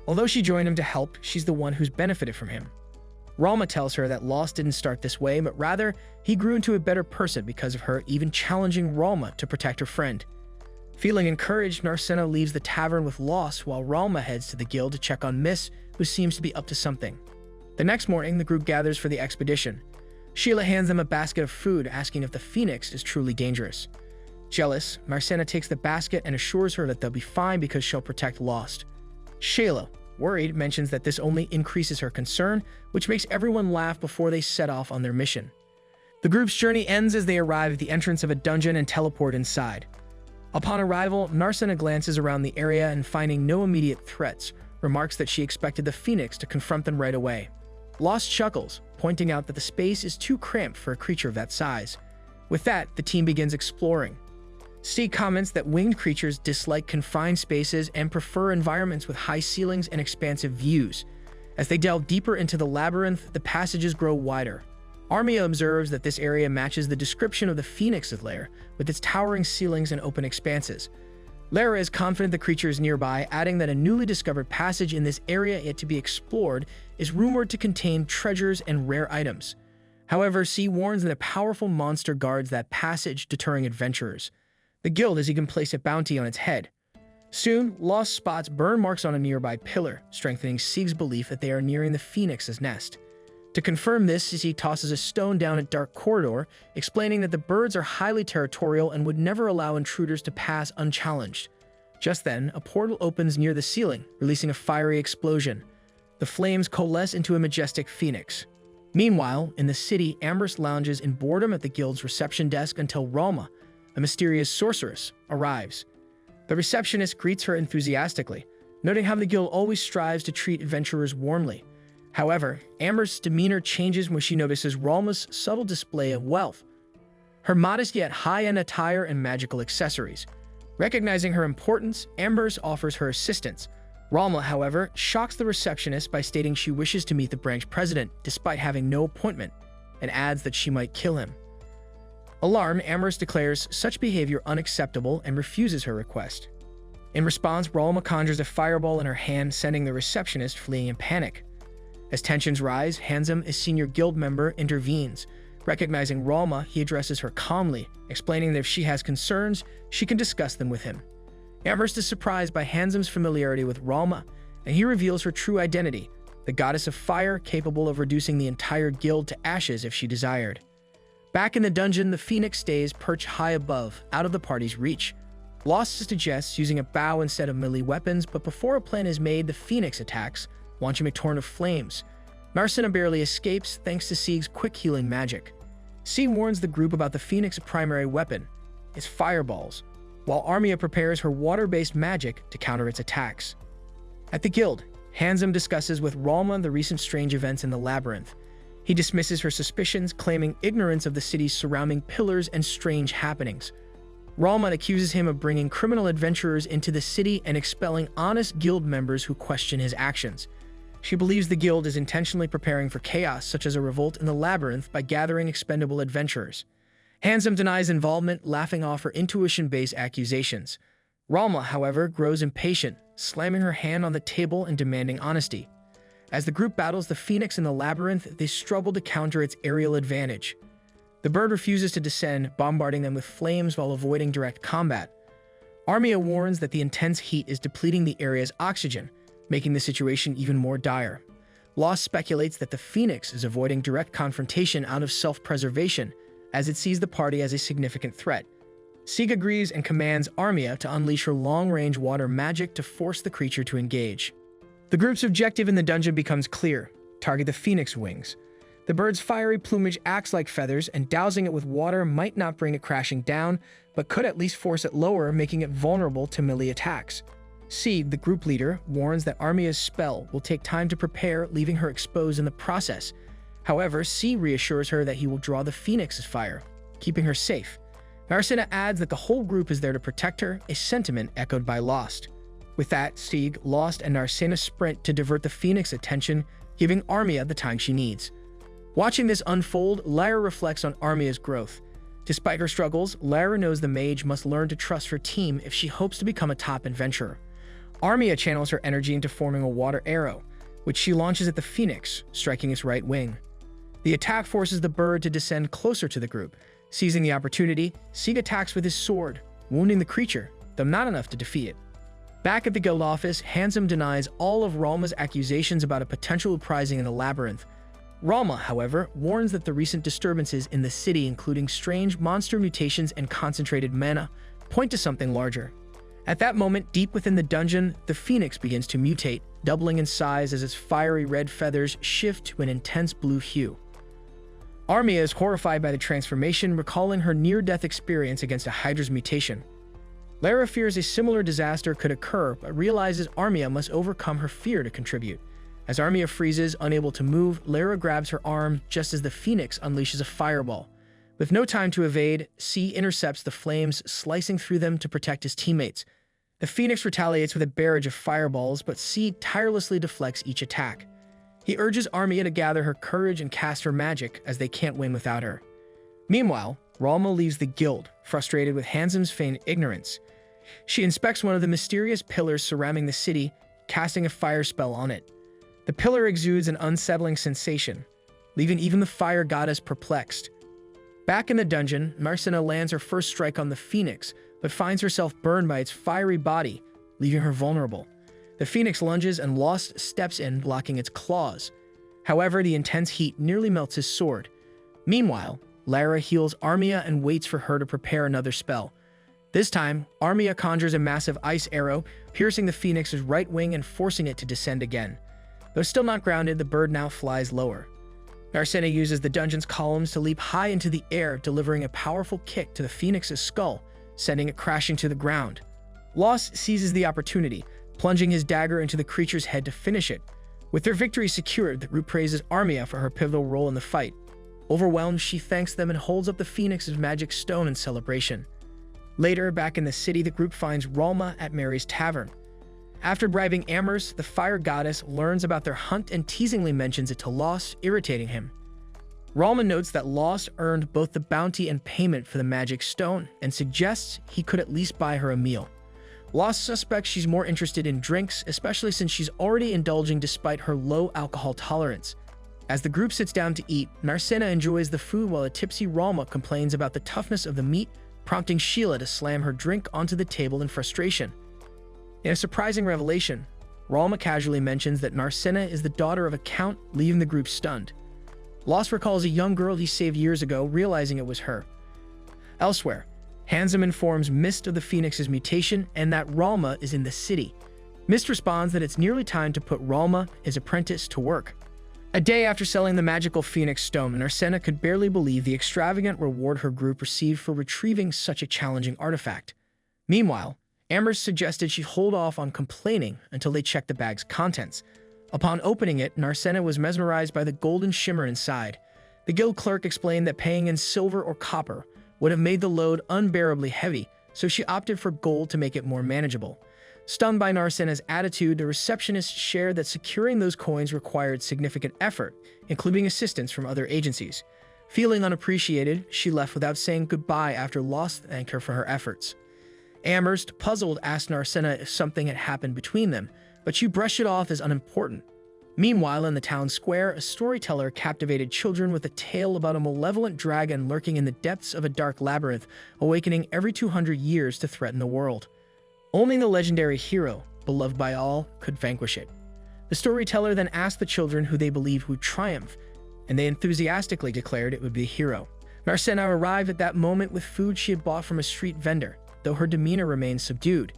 Although she joined him to help, she's the one who's benefited from him. Ralma tells her that Lost didn't start this way, but rather, he grew into a better person because of her, even challenging Ralma to protect her friend. Feeling encouraged, Narcena leaves the tavern with Lost while Ralma heads to the guild to check on Miss, who seems to be up to something. The next morning, the group gathers for the expedition. Sheila hands them a basket of food, asking if the Phoenix is truly dangerous. Jealous, Narcena takes the basket and assures her that they'll be fine because she'll protect Lost. Sheila, worried, mentions that this only increases her concern, which makes everyone laugh before they set off on their mission. The group's journey ends as they arrive at the entrance of a dungeon and teleport inside. Upon arrival, Narcena glances around the area and, finding no immediate threats, remarks that she expected the Phoenix to confront them right away. Lost chuckles, pointing out that the space is too cramped for a creature of that size. With that, the team begins exploring. Steve comments that winged creatures dislike confined spaces and prefer environments with high ceilings and expansive views. As they delve deeper into the labyrinth, the passages grow wider. Armia observes that this area matches the description of the Phoenix's lair, with its towering ceilings and open expanses. Lara is confident the creature is nearby, adding that a newly discovered passage in this area yet to be explored is rumored to contain treasures and rare items. However, C warns that a powerful monster guards that passage, deterring adventurers. The guild has even placed a bounty on its head. Soon, Lost spots burn marks on a nearby pillar, strengthening Sieg's belief that they are nearing the Phoenix's nest. To confirm this, he tosses a stone down a dark corridor, explaining that the birds are highly territorial and would never allow intruders to pass unchallenged. Just then, a portal opens near the ceiling, releasing a fiery explosion. The flames coalesce into a majestic phoenix. Meanwhile, in the city, Amberst lounges in boredom at the guild's reception desk until Ralma, a mysterious sorceress, arrives. The receptionist greets her enthusiastically, noting how the guild always strives to treat adventurers warmly. However, Amberst's demeanor changes when she notices Ralma's subtle display of wealth, her modest yet high-end attire and magical accessories. Recognizing her importance, Amberst offers her assistance. Ralma, however, shocks the receptionist by stating she wishes to meet the branch president despite having no appointment, and adds that she might kill him. Alarmed, Amherst declares such behavior unacceptable and refuses her request. In response, Ralma conjures a fireball in her hand, sending the receptionist fleeing in panic. As tensions rise, Handsome, a senior guild member, intervenes. Recognizing Ralma, he addresses her calmly, explaining that if she has concerns, she can discuss them with him. Amherst is surprised by Handsome's familiarity with Ralma, and he reveals her true identity, the goddess of fire capable of reducing the entire guild to ashes if she desired. Back in the dungeon, the phoenix stays perched high above, out of the party's reach. Lost suggests using a bow instead of melee weapons, but before a plan is made, the phoenix attacks, launching a torrent of flames. Marcina barely escapes thanks to Sieg's quick healing magic. Sieg warns the group about the phoenix's primary weapon, its fireballs, while Armia prepares her water-based magic to counter its attacks. At the guild, Handsome discusses with Ralma the recent strange events in the labyrinth. He dismisses her suspicions, claiming ignorance of the city's surrounding pillars and strange happenings. Ralma accuses him of bringing criminal adventurers into the city and expelling honest guild members who question his actions. She believes the guild is intentionally preparing for chaos, such as a revolt in the labyrinth, by gathering expendable adventurers. Handsome denies involvement, laughing off her intuition-based accusations. Ralma, however, grows impatient, slamming her hand on the table and demanding honesty. As the group battles the phoenix in the labyrinth, they struggle to counter its aerial advantage. The bird refuses to descend, bombarding them with flames while avoiding direct combat. Armia warns that the intense heat is depleting the area's oxygen, making the situation even more dire. Lost speculates that the phoenix is avoiding direct confrontation out of self-preservation, as it sees the party as a significant threat. Sieg agrees and commands Armia to unleash her long-range water magic to force the creature to engage. The group's objective in the dungeon becomes clear: target the phoenix wings. The bird's fiery plumage acts like feathers, and dousing it with water might not bring it crashing down, but could at least force it lower, making it vulnerable to melee attacks. Sieg, the group leader, warns that Armia's spell will take time to prepare, leaving her exposed in the process. However, Sieg reassures her that he will draw the phoenix's fire, keeping her safe. Marcina adds that the whole group is there to protect her, a sentiment echoed by Lost. With that, Sieg, Lost, and Marcina sprint to divert the phoenix's attention, giving Armia the time she needs. Watching this unfold, Lyra reflects on Armia's growth. Despite her struggles, Lyra knows the mage must learn to trust her team if she hopes to become a top adventurer. Armia channels her energy into forming a water arrow, which she launches at the phoenix, striking its right wing. The attack forces the bird to descend closer to the group. Seizing the opportunity, Sieg attacks with his sword, wounding the creature, though not enough to defeat it. Back at the guild office, Handsome denies all of Ralma's accusations about a potential uprising in the labyrinth. Ralma, however, warns that the recent disturbances in the city, including strange monster mutations and concentrated mana, point to something larger. At that moment, deep within the dungeon, the phoenix begins to mutate, doubling in size as its fiery red feathers shift to an intense blue hue. Armia is horrified by the transformation, recalling her near-death experience against a Hydra's mutation. Lyra fears a similar disaster could occur, but realizes Armia must overcome her fear to contribute. As Armia freezes, unable to move, Lyra grabs her arm just as the phoenix unleashes a fireball. With no time to evade, C intercepts the flames, slicing through them to protect his teammates. The phoenix retaliates with a barrage of fireballs, but C tirelessly deflects each attack. He urges Armia to gather her courage and cast her magic, as they can't win without her. Meanwhile, Ralma leaves the guild, frustrated with Handsome's feigned ignorance. She inspects one of the mysterious pillars surrounding the city, casting a fire spell on it. The pillar exudes an unsettling sensation, leaving even the fire goddess perplexed. Back in the dungeon, Marcina lands her first strike on the phoenix, but finds herself burned by its fiery body, leaving her vulnerable. The phoenix lunges and Lost steps in, blocking its claws. However, the intense heat nearly melts his sword. Meanwhile, Lyra heals Armia and waits for her to prepare another spell. This time, Armia conjures a massive ice arrow, piercing the phoenix's right wing and forcing it to descend again. Though still not grounded, the bird now flies lower. Marcina uses the dungeon's columns to leap high into the air, delivering a powerful kick to the phoenix's skull, sending it crashing to the ground. Lost seizes the opportunity, plunging his dagger into the creature's head to finish it. With their victory secured, the group praises Armia for her pivotal role in the fight. Overwhelmed, she thanks them and holds up the phoenix's magic stone in celebration. Later, back in the city, the group finds Ralma at Mary's tavern. After bribing Amherst, the fire goddess learns about their hunt and teasingly mentions it to Lost, irritating him. Ralma notes that Lost earned both the bounty and payment for the magic stone, and suggests he could at least buy her a meal. Lost suspects she's more interested in drinks, especially since she's already indulging despite her low alcohol tolerance. As the group sits down to eat, Marcina enjoys the food while a tipsy Ralma complains about the toughness of the meat, prompting Sheila to slam her drink onto the table in frustration. In a surprising revelation, Ralma casually mentions that Marcina is the daughter of a count, leaving the group stunned. Lost recalls a young girl he saved years ago, realizing it was her. Elsewhere, Handsome informs Mist of the Phoenix's mutation and that Ralma is in the city. Mist responds that it's nearly time to put Ralma, his apprentice, to work. A day after selling the magical Phoenix Stone, Narcena could barely believe the extravagant reward her group received for retrieving such a challenging artifact. Meanwhile, Amherst suggested she hold off on complaining until they checked the bag's contents. Upon opening it, Narcena was mesmerized by the golden shimmer inside. The guild clerk explained that paying in silver or copper would have made the load unbearably heavy, so she opted for gold to make it more manageable. Stunned by Narcena's attitude, the receptionist shared that securing those coins required significant effort, including assistance from other agencies. Feeling unappreciated, she left without saying goodbye after Lost thanked her for her efforts. Amherst, puzzled, asked Narcena if something had happened between them, but she brushed it off as unimportant. Meanwhile, in the town square, a storyteller captivated children with a tale about a malevolent dragon lurking in the depths of a dark labyrinth, awakening every 200 years to threaten the world. Only the legendary hero, beloved by all, could vanquish it. The storyteller then asked the children who they believed would triumph, and they enthusiastically declared it would be a hero. Narcena arrived at that moment with food she had bought from a street vendor, though her demeanor remained subdued.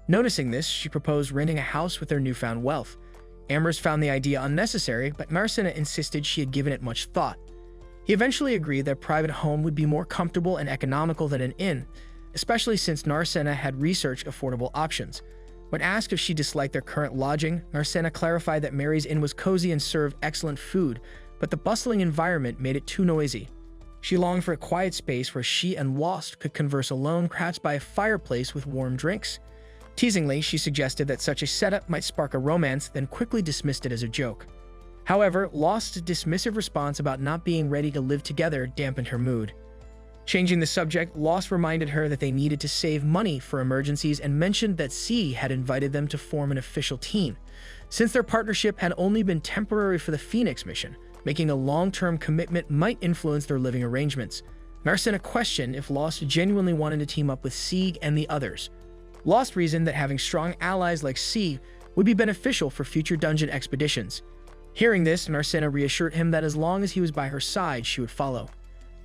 Noticing this, she proposed renting a house with their newfound wealth. Amherst found the idea unnecessary, but Narcena insisted she had given it much thought. He eventually agreed that a private home would be more comfortable and economical than an inn, especially since Narcena had researched affordable options. When asked if she disliked their current lodging, Narcena clarified that Mary's Inn was cozy and served excellent food, but the bustling environment made it too noisy. She longed for a quiet space where she and Lost could converse alone, perhaps by a fireplace with warm drinks. Teasingly, she suggested that such a setup might spark a romance, then quickly dismissed it as a joke. However, Lost's dismissive response about not being ready to live together dampened her mood. Changing the subject, Lost reminded her that they needed to save money for emergencies and mentioned that C had invited them to form an official team. Since their partnership had only been temporary for the Phoenix mission, making a long-term commitment might influence their living arrangements. Narcena questioned if Lost genuinely wanted to team up with Sieg and the others. Lost reasoned that having strong allies like C would be beneficial for future dungeon expeditions. Hearing this, Narcena reassured him that as long as he was by her side, she would follow.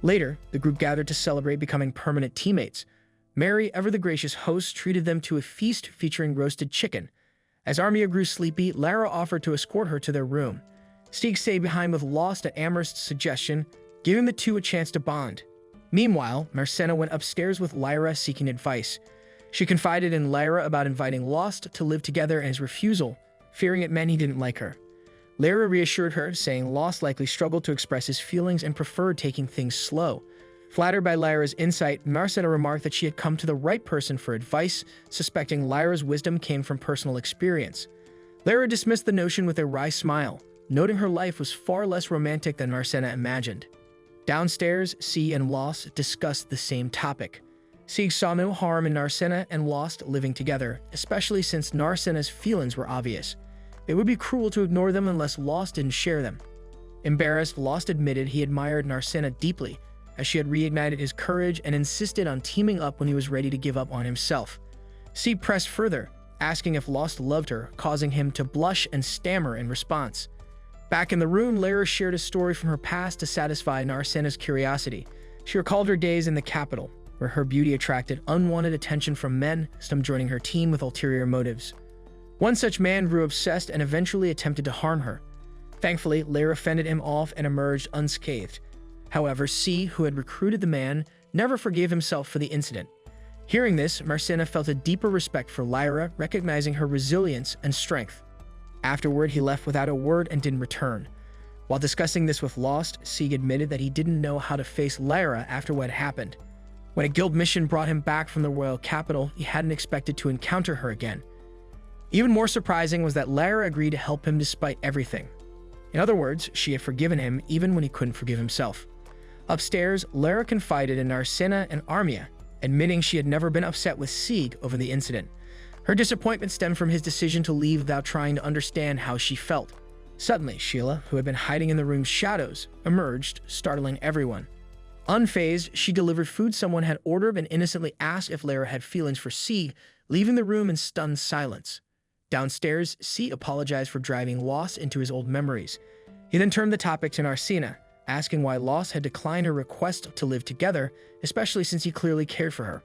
Later, the group gathered to celebrate becoming permanent teammates. Mary, ever the gracious host, treated them to a feast featuring roasted chicken. As Armia grew sleepy, Lara offered to escort her to their room. Stieg stayed behind with Lost at Amherst's suggestion, giving the two a chance to bond. Meanwhile, Narcena went upstairs with Lyra seeking advice. She confided in Lyra about inviting Lost to live together and his refusal, fearing it meant he didn't like her. Lyra reassured her, saying Lost likely struggled to express his feelings and preferred taking things slow. Flattered by Lyra's insight, Narcena remarked that she had come to the right person for advice, suspecting Lyra's wisdom came from personal experience. Lyra dismissed the notion with a wry smile, noting her life was far less romantic than Narcena imagined. Downstairs, C and Lost discussed the same topic. Sieg saw no harm in Narcena and Lost living together, especially since Narcena's feelings were obvious. It would be cruel to ignore them unless Lost didn't share them. Embarrassed, Lost admitted he admired Narcena deeply, as she had reignited his courage and insisted on teaming up when he was ready to give up on himself. Sieg pressed further, asking if Lost loved her, causing him to blush and stammer in response. Back in the room, Lyra shared a story from her past to satisfy Narcena's curiosity. She recalled her days in the capital, where her beauty attracted unwanted attention from men, some joining her team with ulterior motives. One such man grew obsessed and eventually attempted to harm her. Thankfully, Lyra fended him off and emerged unscathed. However, C, who had recruited the man, never forgave himself for the incident. Hearing this, Narcena felt a deeper respect for Lyra, recognizing her resilience and strength. Afterward, he left without a word and didn't return. While discussing this with Lost, Sieg admitted that he didn't know how to face Lyra after what happened. When a guild mission brought him back from the royal capital, he hadn't expected to encounter her again. Even more surprising was that Lyra agreed to help him despite everything. In other words, she had forgiven him even when he couldn't forgive himself. Upstairs, Lyra confided in Narcena and Armia, admitting she had never been upset with Sieg over the incident. Her disappointment stemmed from his decision to leave without trying to understand how she felt. Suddenly, Sheila, who had been hiding in the room's shadows, emerged, startling everyone. Unfazed, she delivered food someone had ordered and innocently asked if Lyra had feelings for Sieg, leaving the room in stunned silence. Downstairs, C apologized for driving Lost into his old memories. He then turned the topic to Narcena, asking why Lost had declined her request to live together, especially since he clearly cared for her.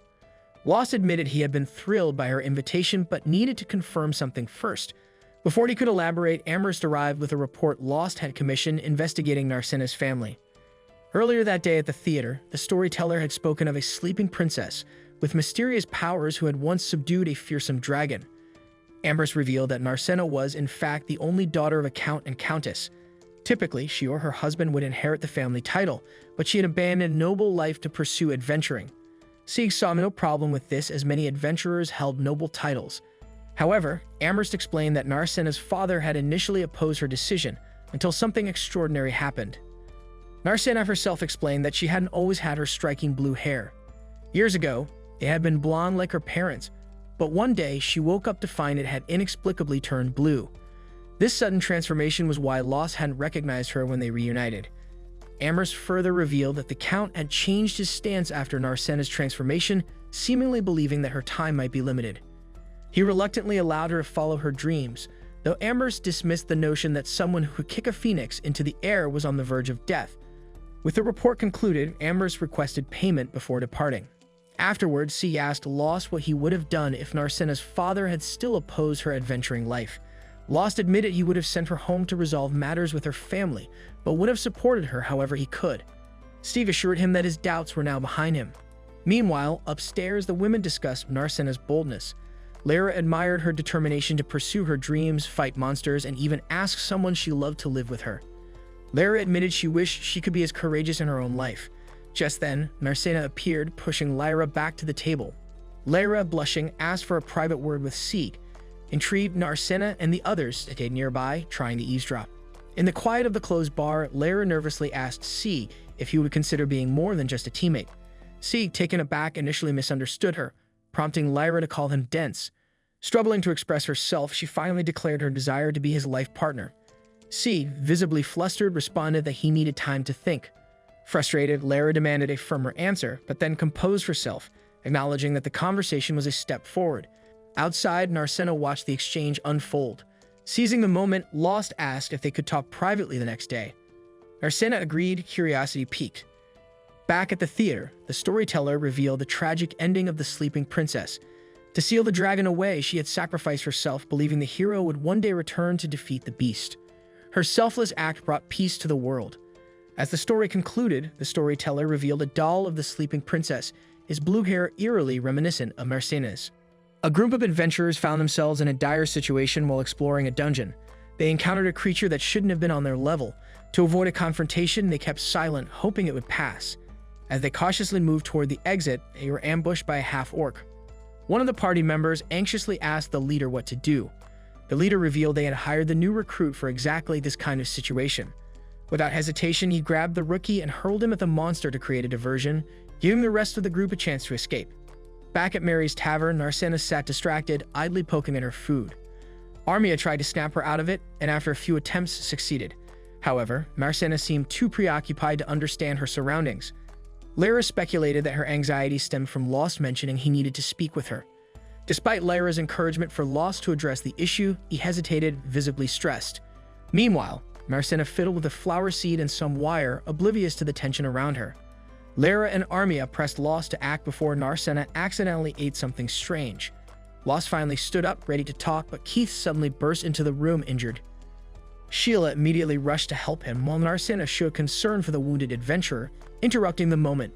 Lost admitted he had been thrilled by her invitation but needed to confirm something first. Before he could elaborate, Amherst arrived with a report Lost had commissioned investigating Narsena's family. Earlier that day at the theater, the storyteller had spoken of a sleeping princess with mysterious powers who had once subdued a fearsome dragon. Amherst revealed that Narsena was, in fact, the only daughter of a count and countess. Typically, she or her husband would inherit the family title, but she had abandoned noble life to pursue adventuring. Sieg saw no problem with this, as many adventurers held noble titles. However, Amherst explained that Narsena's father had initially opposed her decision until something extraordinary happened. Narsena herself explained that she hadn't always had her striking blue hair. Years ago, it had been blonde like her parents, but one day she woke up to find it had inexplicably turned blue. This sudden transformation was why Lost hadn't recognized her when they reunited. Amherst further revealed that the Count had changed his stance after Narsena's transformation, seemingly believing that her time might be limited. He reluctantly allowed her to follow her dreams, though Amherst dismissed the notion that someone who could kick a phoenix into the air was on the verge of death. With the report concluded, Amherst requested payment before departing. Afterwards, C asked Lost what he would have done if Narsena's father had still opposed her adventuring life. Lost admitted he would have sent her home to resolve matters with her family, but would have supported her however he could. Steve assured him that his doubts were now behind him. Meanwhile, upstairs, the women discussed Narsena's boldness. Lara admired her determination to pursue her dreams, fight monsters, and even ask someone she loved to live with her. Lara admitted she wished she could be as courageous in her own life. Just then, Narsena appeared, pushing Lyra back to the table. Lara, blushing, asked for a private word with Sieg. Intrigued, Narsena and the others stayed nearby, trying to eavesdrop. In the quiet of the closed bar, Lara nervously asked Sieg if he would consider being more than just a teammate. Sieg, taken aback, initially misunderstood her, prompting Lyra to call him dense. Struggling to express herself, she finally declared her desire to be his life partner. Sieg, visibly flustered, responded that he needed time to think. Frustrated, Lara demanded a firmer answer, but then composed herself, acknowledging that the conversation was a step forward. Outside, Narsena watched the exchange unfold. Seizing the moment, Lost asked if they could talk privately the next day. Narsena agreed, curiosity piqued. Back at the theater, the storyteller revealed the tragic ending of the sleeping princess. To seal the dragon away, she had sacrificed herself, believing the hero would one day return to defeat the beast. Her selfless act brought peace to the world. As the story concluded, the storyteller revealed a doll of the sleeping princess, his blue hair eerily reminiscent of Narsena's. A group of adventurers found themselves in a dire situation while exploring a dungeon. They encountered a creature that shouldn't have been on their level. To avoid a confrontation, they kept silent, hoping it would pass. As they cautiously moved toward the exit, they were ambushed by a half-orc. One of the party members anxiously asked the leader what to do. The leader revealed they had hired the new recruit for exactly this kind of situation. Without hesitation, he grabbed the rookie and hurled him at the monster to create a diversion, giving the rest of the group a chance to escape. Back at Mary's tavern, Narsena sat distracted, idly poking at her food. Armia tried to snap her out of it, and after a few attempts, succeeded. However, Narsena seemed too preoccupied to understand her surroundings. Lyra speculated that her anxiety stemmed from Lost mentioning he needed to speak with her. Despite Lyra's encouragement for Lost to address the issue, he hesitated, visibly stressed. Meanwhile, Narsena fiddled with a flower seed and some wire, oblivious to the tension around her. Lara and Armia pressed Lost to act before Narsena accidentally ate something strange. Lost finally stood up, ready to talk, but Keith suddenly burst into the room injured. Sheila immediately rushed to help him, while Narsena showed concern for the wounded adventurer, interrupting the moment.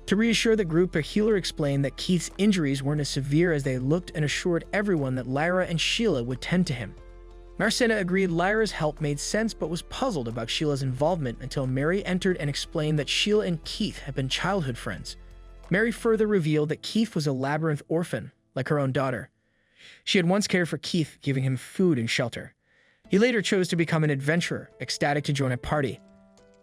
To reassure the group, a healer explained that Keith's injuries weren't as severe as they looked and assured everyone that Lyra and Sheila would tend to him. Narsena agreed Lyra's help made sense but was puzzled about Sheila's involvement until Mary entered and explained that Sheila and Keith had been childhood friends. Mary further revealed that Keith was a labyrinth orphan, like her own daughter. She had once cared for Keith, giving him food and shelter. He later chose to become an adventurer, ecstatic to join a party.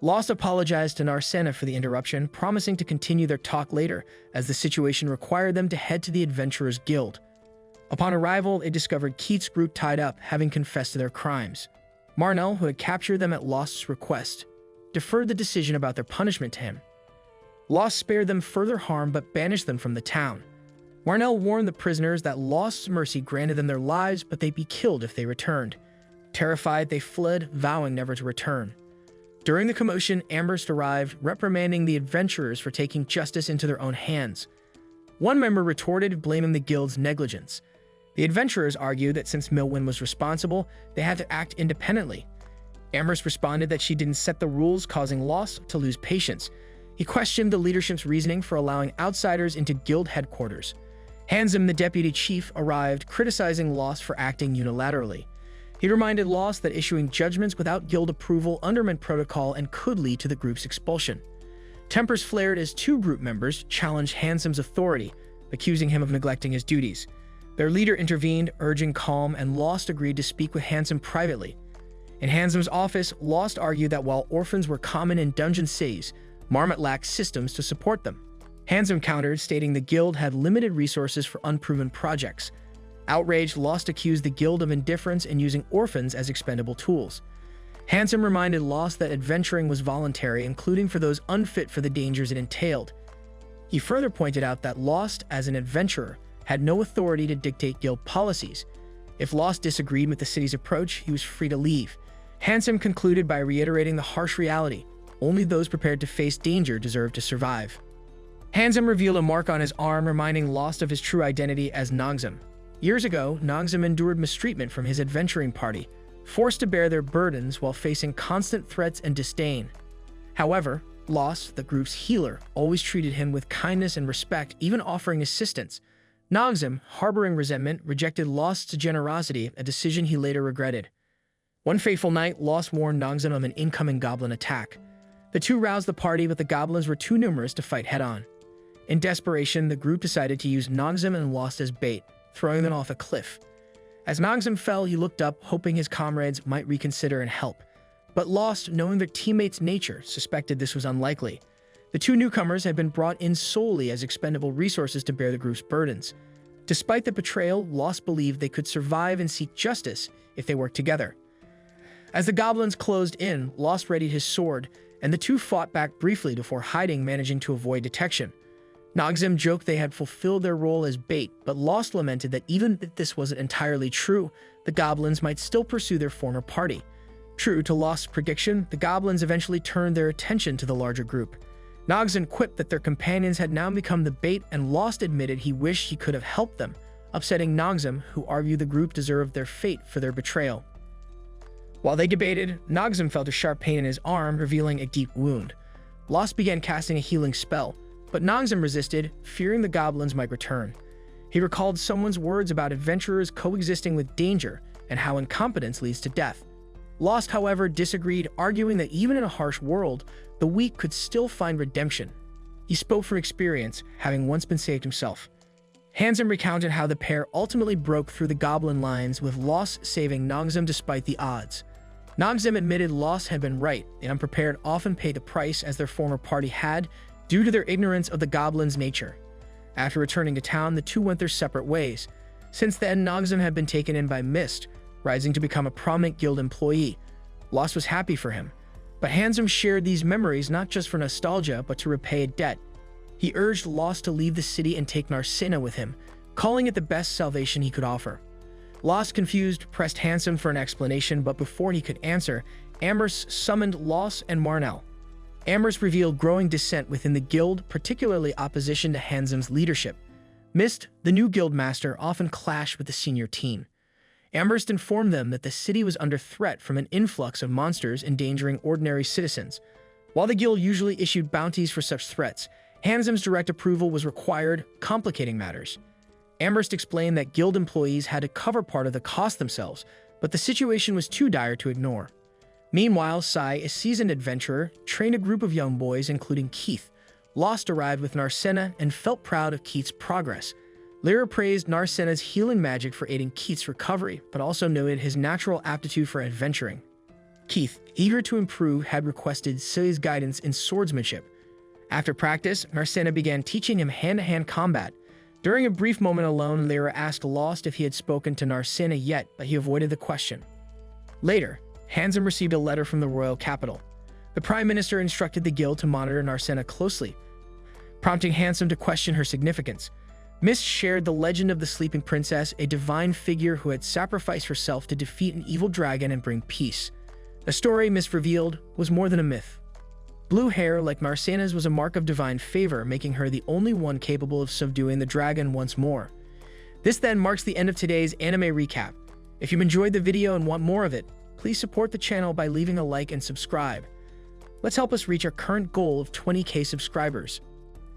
Lost apologized to Narsena for the interruption, promising to continue their talk later, as the situation required them to head to the Adventurers Guild. Upon arrival, they discovered Keith's group tied up, having confessed to their crimes. Marnell, who had captured them at Lost's request, deferred the decision about their punishment to him. Lost spared them further harm but banished them from the town. Marnell warned the prisoners that Lost's mercy granted them their lives, but they'd be killed if they returned. Terrified, they fled, vowing never to return. During the commotion, Amherst arrived, reprimanding the adventurers for taking justice into their own hands. One member retorted, blaming the guild's negligence. The adventurers argued that since Milwyn was responsible, they had to act independently. Amherst responded that she didn't set the rules, causing Lost to lose patience. He questioned the leadership's reasoning for allowing outsiders into guild headquarters. Handsome, the deputy chief, arrived, criticizing Lost for acting unilaterally. He reminded Lost that issuing judgments without guild approval undermined protocol and could lead to the group's expulsion. Tempers flared as two group members challenged Handsome's authority, accusing him of neglecting his duties. Their leader intervened, urging calm, and Lost agreed to speak with Handsome privately. In Handsome's office, Lost argued that while orphans were common in dungeon cities, Marmot lacked systems to support them. Handsome countered, stating the guild had limited resources for unproven projects. Outraged, Lost accused the guild of indifference in using orphans as expendable tools. Handsome reminded Lost that adventuring was voluntary, including for those unfit for the dangers it entailed. He further pointed out that Lost, as an adventurer, had no authority to dictate guild policies. If Lost disagreed with the city's approach, he was free to leave. Handsome concluded by reiterating the harsh reality: only those prepared to face danger deserve to survive. Handsome revealed a mark on his arm, reminding Lost of his true identity as Noxum. Years ago, Noxum endured mistreatment from his adventuring party, forced to bear their burdens while facing constant threats and disdain. However, Lost, the group's healer, always treated him with kindness and respect, even offering assistance. Noxum, harboring resentment, rejected Lost's generosity, a decision he later regretted. One fateful night, Lost warned Noxum of an incoming goblin attack. The two roused the party, but the goblins were too numerous to fight head-on. In desperation, the group decided to use Noxum and Lost as bait, throwing them off a cliff. As Noxum fell, he looked up, hoping his comrades might reconsider and help. But Lost, knowing their teammates' nature, suspected this was unlikely. The two newcomers had been brought in solely as expendable resources to bear the group's burdens. Despite the betrayal, Lost believed they could survive and seek justice if they worked together. As the goblins closed in, Lost readied his sword, and the two fought back briefly before hiding, managing to avoid detection. Noxum joked they had fulfilled their role as bait, but Lost lamented that even if this wasn't entirely true, the goblins might still pursue their former party. True to Lost's prediction, the goblins eventually turned their attention to the larger group. Noxum quipped that their companions had now become the bait, and Lost admitted he wished he could have helped them, upsetting Noxum, who argued the group deserved their fate for their betrayal. While they debated, Noxum felt a sharp pain in his arm, revealing a deep wound. Lost began casting a healing spell, but Noxum resisted, fearing the goblins might return. He recalled someone's words about adventurers coexisting with danger and how incompetence leads to death. Lost, however, disagreed, arguing that even in a harsh world, the weak could still find redemption. He spoke from experience, having once been saved himself. Handsome recounted how the pair ultimately broke through the goblin lines, with Lost saving Noxum despite the odds. Noxum admitted Lost had been right. The unprepared often pay the price, as their former party had, due to their ignorance of the goblins' nature. After returning to town, the two went their separate ways. Since then, Noxum had been taken in by Mist, rising to become a prominent guild employee. Lost was happy for him, but Handsome shared these memories not just for nostalgia, but to repay a debt. He urged Lost to leave the city and take Narcina with him, calling it the best salvation he could offer. Lost, confused, pressed Handsome for an explanation, but before he could answer, Amherst summoned Lost and Marnell. Amherst revealed growing dissent within the guild, particularly opposition to Handsome's leadership. Mist, the new guild master, often clashed with the senior team. Amherst informed them that the city was under threat from an influx of monsters endangering ordinary citizens. While the guild usually issued bounties for such threats, Handsome's direct approval was required, complicating matters. Amherst explained that guild employees had to cover part of the cost themselves, but the situation was too dire to ignore. Meanwhile, Sai, a seasoned adventurer, trained a group of young boys, including Keith. Lost arrived with Narcina and felt proud of Keith's progress. Lyra praised Narcina's healing magic for aiding Keith's recovery, but also noted his natural aptitude for adventuring. Keith, eager to improve, had requested Sai's guidance in swordsmanship. After practice, Narcina began teaching him hand-to-hand combat. During a brief moment alone, Lyra asked Lost if he had spoken to Narcina yet, but he avoided the question. Later, Handsome received a letter from the royal capital. The Prime Minister instructed the guild to monitor Narcina closely, prompting Handsome to question her significance. Mist shared the legend of the Sleeping Princess, a divine figure who had sacrificed herself to defeat an evil dragon and bring peace. A story misrevealed was more than a myth. Blue hair like Marcena's was a mark of divine favor, making her the only one capable of subduing the dragon once more. This then marks the end of today's anime recap. If you've enjoyed the video and want more of it, please support the channel by leaving a like and subscribe. Let's help us reach our current goal of 20,000 subscribers.